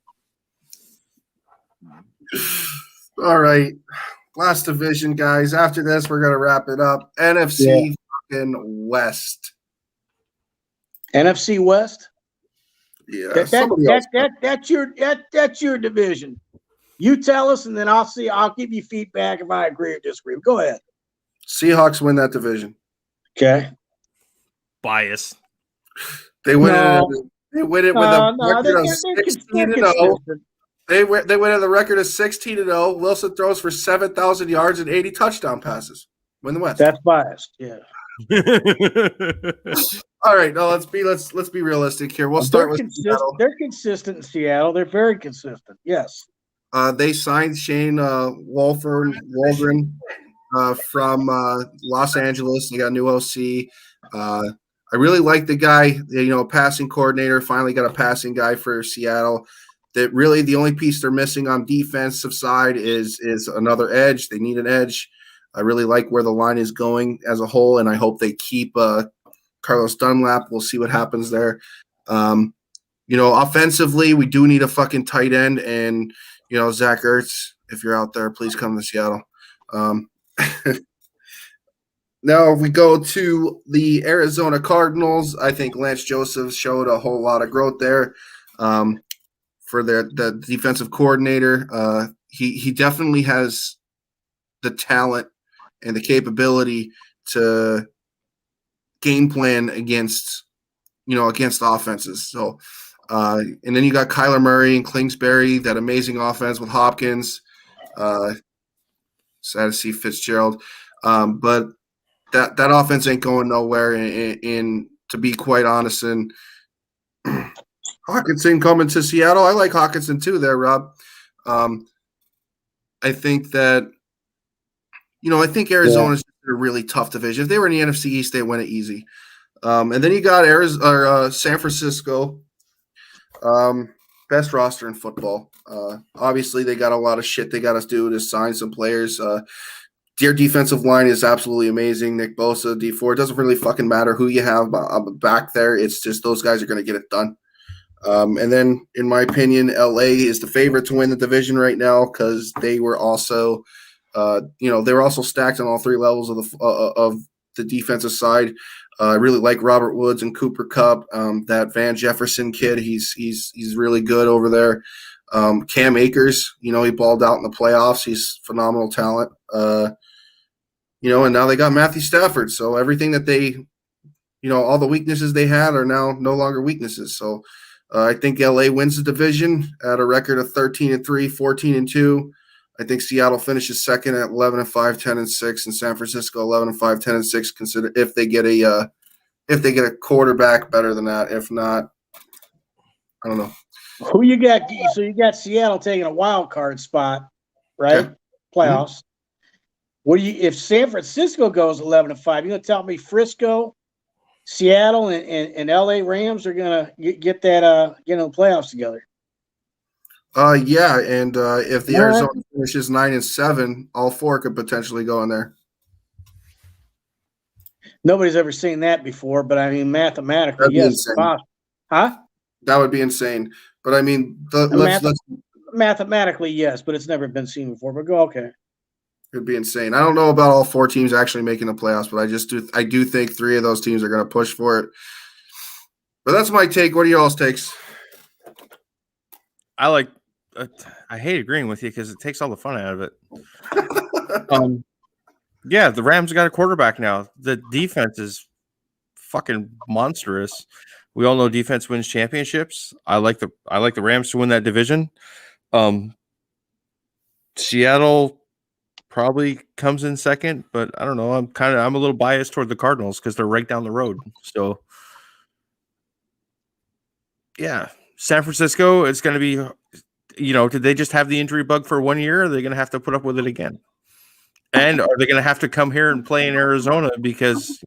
All right. Last division, guys. After this, we're going to wrap it up. NFC fucking West. NFC West? Yeah. That's your division. You tell us, and then I'll give you feedback if I agree or disagree. Go ahead. Seahawks win that division. Okay. Bias. They win it. They win it with a record of 16-0. They win at the record of 16-0. Wilson throws for 7,000 yards and 80 touchdown passes. Win the West. That's biased. Yeah. All right. No, let's be realistic here. We'll start with Seattle. They're consistent in Seattle. They're very consistent. Yes. They signed Shane Waldron from Los Angeles. They got a new OC. I really like the guy, passing coordinator. Finally got a passing guy for Seattle. that really the only piece they're missing on defensive side is another edge. They need an edge. I really like where the line is going as a whole, and I hope they keep Carlos Dunlap. We'll see what happens there. Offensively, we do need a fucking tight end, and Zach Ertz, if you're out there, please come to Seattle. Now, if we go to the Arizona Cardinals, I think Lance Joseph showed a whole lot of growth there for the defensive coordinator. He definitely has the talent and the capability to game plan against offenses. So, and then you got Kyler Murray and Kingsbury, that amazing offense with Hopkins. Sad to see Fitzgerald, but that offense ain't going nowhere. And to be quite honest, and Hawkinson coming to Seattle, I like Hawkinson too. There, Rob. I think that I think Arizona's in a really tough division. If they were in the NFC East, they win it easy. And then you got San Francisco, best roster in football. Obviously, they got a lot of shit they got to do to sign some players. Their defensive line is absolutely amazing. Nick Bosa, D4. It doesn't really fucking matter who you have back there. It's just those guys are going to get it done. And then, in my opinion, LA is the favorite to win the division right now because they were also, stacked on all three levels of the defensive side. I really like Robert Woods and Cooper Kupp. That Van Jefferson kid, he's really good over there. Cam Akers, he balled out in the playoffs. He's phenomenal talent. And now they got Matthew Stafford. So everything that they, all the weaknesses they had are now no longer weaknesses. So I think LA wins the division at a record of 13-3, 14-2. I think Seattle finishes second at 11-5, 10-6, and San Francisco 11-5, 10-6. Consider if they get a quarterback better than that. If not, I don't know. Who you got? So you got Seattle taking a wild card spot, right? Okay. Playoffs. Mm-hmm. What do you? If San Francisco goes 11-5, you're gonna tell me Frisco, Seattle, and LA Rams are gonna get that get in the playoffs together? Yeah, and if the Arizona finishes 9-7, all four could potentially go in there. Nobody's ever seen that before, but I mean mathematically, yes, possible. Huh? That would be insane. But I mean, mathematically, yes, but it's never been seen before. But go okay. It'd be insane. I don't know about all four teams actually making the playoffs, but I do think three of those teams are going to push for it. But that's my take. What are y'all's takes? I hate agreeing with you because it takes all the fun out of it. Yeah, the Rams got a quarterback now. The defense is fucking monstrous. We all know defense wins championships. I like the Rams to win that division. Seattle probably comes in second, but I don't know. I'm a little biased toward the Cardinals because they're right down the road. So yeah, San Francisco, it's going to be, did they just have the injury bug for 1 year? Or are they going to have to put up with it again? And are they going to have to come here and play in Arizona because,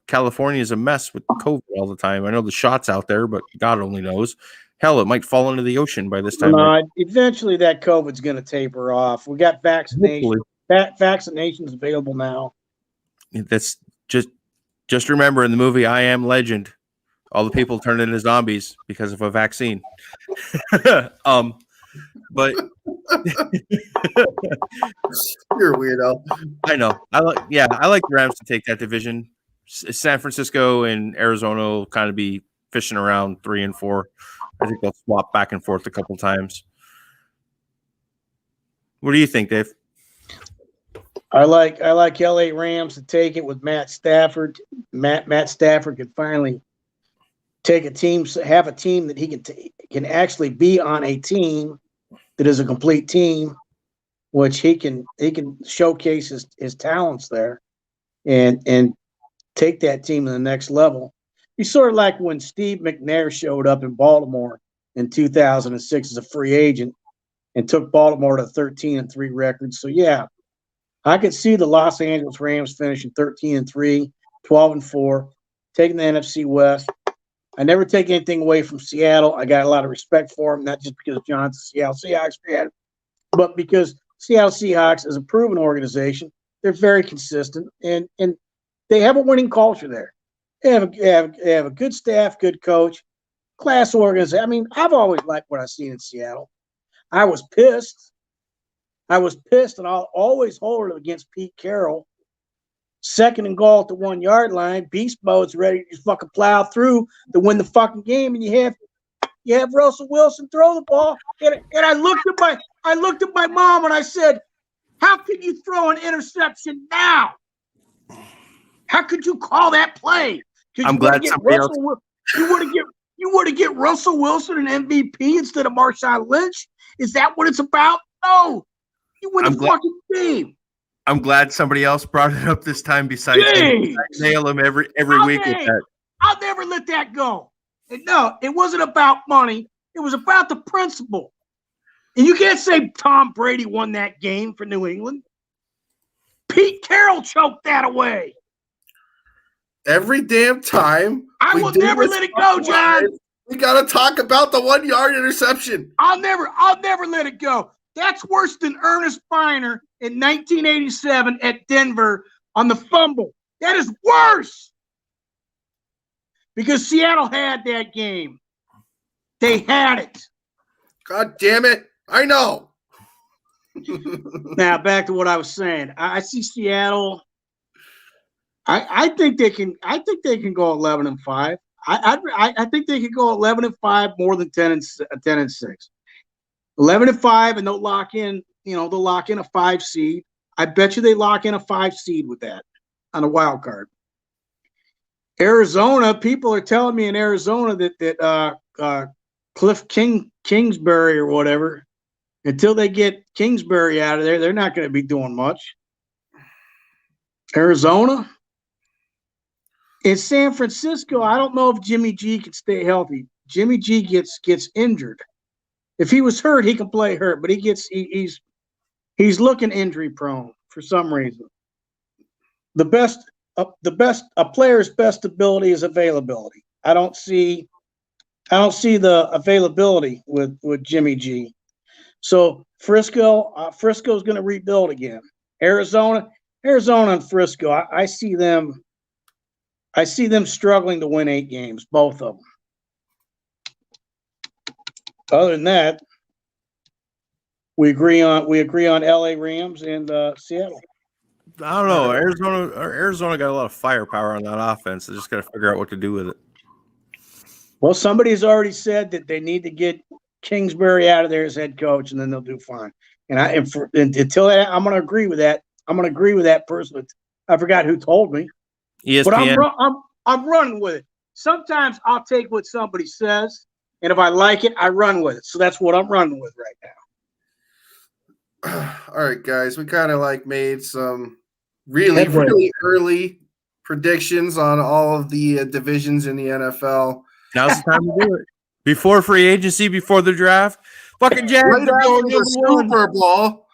California is a mess with COVID all the time? I know the shot's out there, but God only knows. Hell, it might fall into the ocean by this time. Eventually that COVID's going to taper off. We got vaccinations available now. That's just remember in the movie I Am Legend, all the people turned into zombies because of a vaccine. But you're a weirdo. I know. I like the Rams to take that division. San Francisco and Arizona will kind of be fishing around 3 and 4. I think they'll swap back and forth a couple times. What do you think, Dave? I like LA Rams to take it with Matt Stafford. Matt Stafford could finally take a team, have a team that he can actually be on a team that is a complete team, which he can showcase his talents there, and take that team to the next level. He's sort of like when Steve McNair showed up in Baltimore in 2006 as a free agent and took Baltimore to 13-3 record. So yeah, I could see the Los Angeles Rams finishing 13-3, 12-4, taking the NFC West. I never take anything away from Seattle. I got a lot of respect for them, not just because John's a Seattle Seahawks fan, but because Seattle Seahawks is a proven organization. They're very consistent, and they have a winning culture there. They have a good staff, good coach, class organization. I mean, I've always liked what I've seen in Seattle. I was pissed, and I'll always hold it against Pete Carroll. 2nd and goal at the 1 yard line. Beast mode's ready to fucking plow through to win the fucking game, and you have Russell Wilson throw the ball. And I looked at my mom and I said, "How can you throw an interception now? How could you call that play? I'm glad somebody else. You want to get Russell Wilson an MVP instead of Marshawn Lynch? Is that what it's about? No, you win the fucking game." I'm glad somebody else brought it up this time besides me. I nail him every week with that. I'll never let that go. And no, it wasn't about money. It was about the principle. And you can't say Tom Brady won that game for New England. Pete Carroll choked that away. Every damn time. I will never let it go, John. We got to talk about the 1 yard interception. I'll never let it go. That's worse than Ernest Biner in 1987 at Denver on the fumble. That is worse. Because Seattle had that game. They had it. God damn it. I know. Now, back to what I was saying. I see Seattle. I think they can go 11-5. I think they can go 11-5 more than 10-6. 11-5, and they'll lock in, they'll lock in a 5 seed. I bet you they lock in a 5 seed with that on a wild card. Arizona, people are telling me in Arizona that Cliff Kingsbury or whatever, until they get Kingsbury out of there, they're not going to be doing much. Arizona. In San Francisco, I don't know if Jimmy G can stay healthy. Jimmy G gets injured. If he was hurt, he can play hurt, but he's looking injury prone for some reason. A player's best ability is availability. I don't see the availability with Jimmy G. So Frisco's going to rebuild again. Arizona and Frisco, I see them struggling to win 8 games, both of them. Other than that, we agree on LA Rams and Seattle. I don't know. Arizona got a lot of firepower on that offense. They just got to figure out what to do with it. Well, somebody's already said that they need to get Kingsbury out of there as head coach, and then they'll do fine. Until that, I'm going to agree with that. I'm going to agree with that person. I forgot who told me. ESPN. But I'm running with it. Sometimes I'll take what somebody says, and if I like it, I run with it. So that's what I'm running with right now. All right, guys. We kind of made some really early predictions on all of the divisions in the NFL. Now's the time to do it. Before free agency, before the draft. Fucking Jags right before the Super Bowl.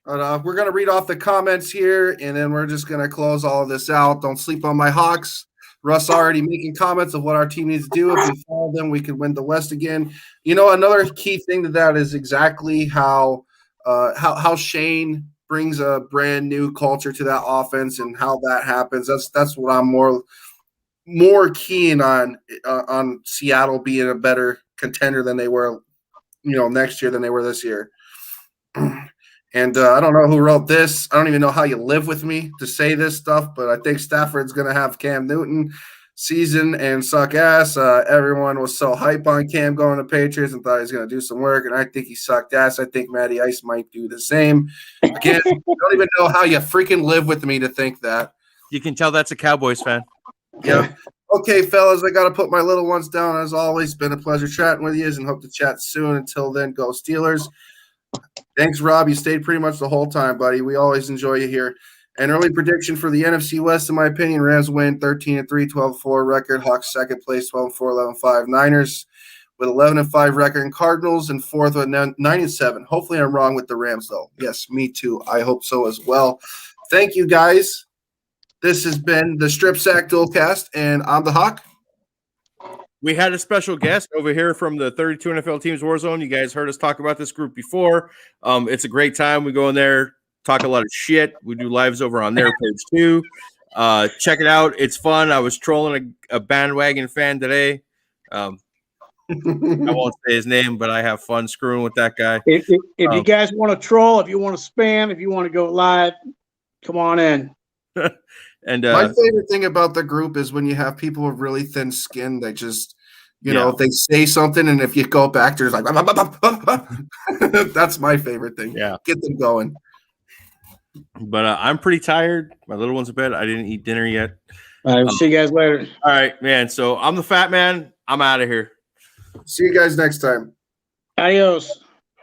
We're going to read off the comments here, and then we're just going to close all of this out. Don't sleep on my Hawks. Russ already making comments of what our team needs to do. If we follow them, we could win the West again. Another key thing to that is exactly how Shane brings a brand new culture to that offense and how that happens. That's what I'm more keen on Seattle being a better contender than they were, next year than they were this year. And I don't know who wrote this. I don't even know how you live with me to say this stuff, but I think Stafford's going to have Cam Newton season and suck ass. Everyone was so hype on Cam going to Patriots and thought he was going to do some work, and I think he sucked ass. I think Matty Ice might do the same. Again, I don't even know how you freaking live with me to think that. You can tell that's a Cowboys fan. Yeah. Okay, fellas, I got to put my little ones down. As always, been a pleasure chatting with you and hope to chat soon. Until then, go Steelers. Thanks, Rob. You stayed pretty much the whole time, buddy. We always enjoy you here. An early prediction for the NFC West, in my opinion, Rams win 13-3, 12-4 record. Hawks second place, 12-4, 11-5. Niners with 11-5 record. And Cardinals in fourth with 9-7. Hopefully I'm wrong with the Rams, though. Yes, me too. I hope so as well. Thank you, guys. This has been the Stripsack Dualcast, and I'm the Hawk. We had a special guest over here from the 32 NFL Teams Warzone. You guys heard us talk about this group before. It's a great time. We go in there, talk a lot of shit. We do lives over on their page too. Check it out. It's fun. I was trolling a bandwagon fan today. I won't say his name, but I have fun screwing with that guy. If you guys want to troll, if you want to spam, if you want to go live, come on in. And my favorite thing about the group is when you have people with really thin skin. They just, you know, they say something, and if you go back, there's like, that's my favorite thing. Yeah, get them going. But I'm pretty tired. My little one's in bed. I didn't eat dinner yet. All right, see you guys later. All right, man. So I'm the Fat Man. I'm out of here. See you guys next time. Adios.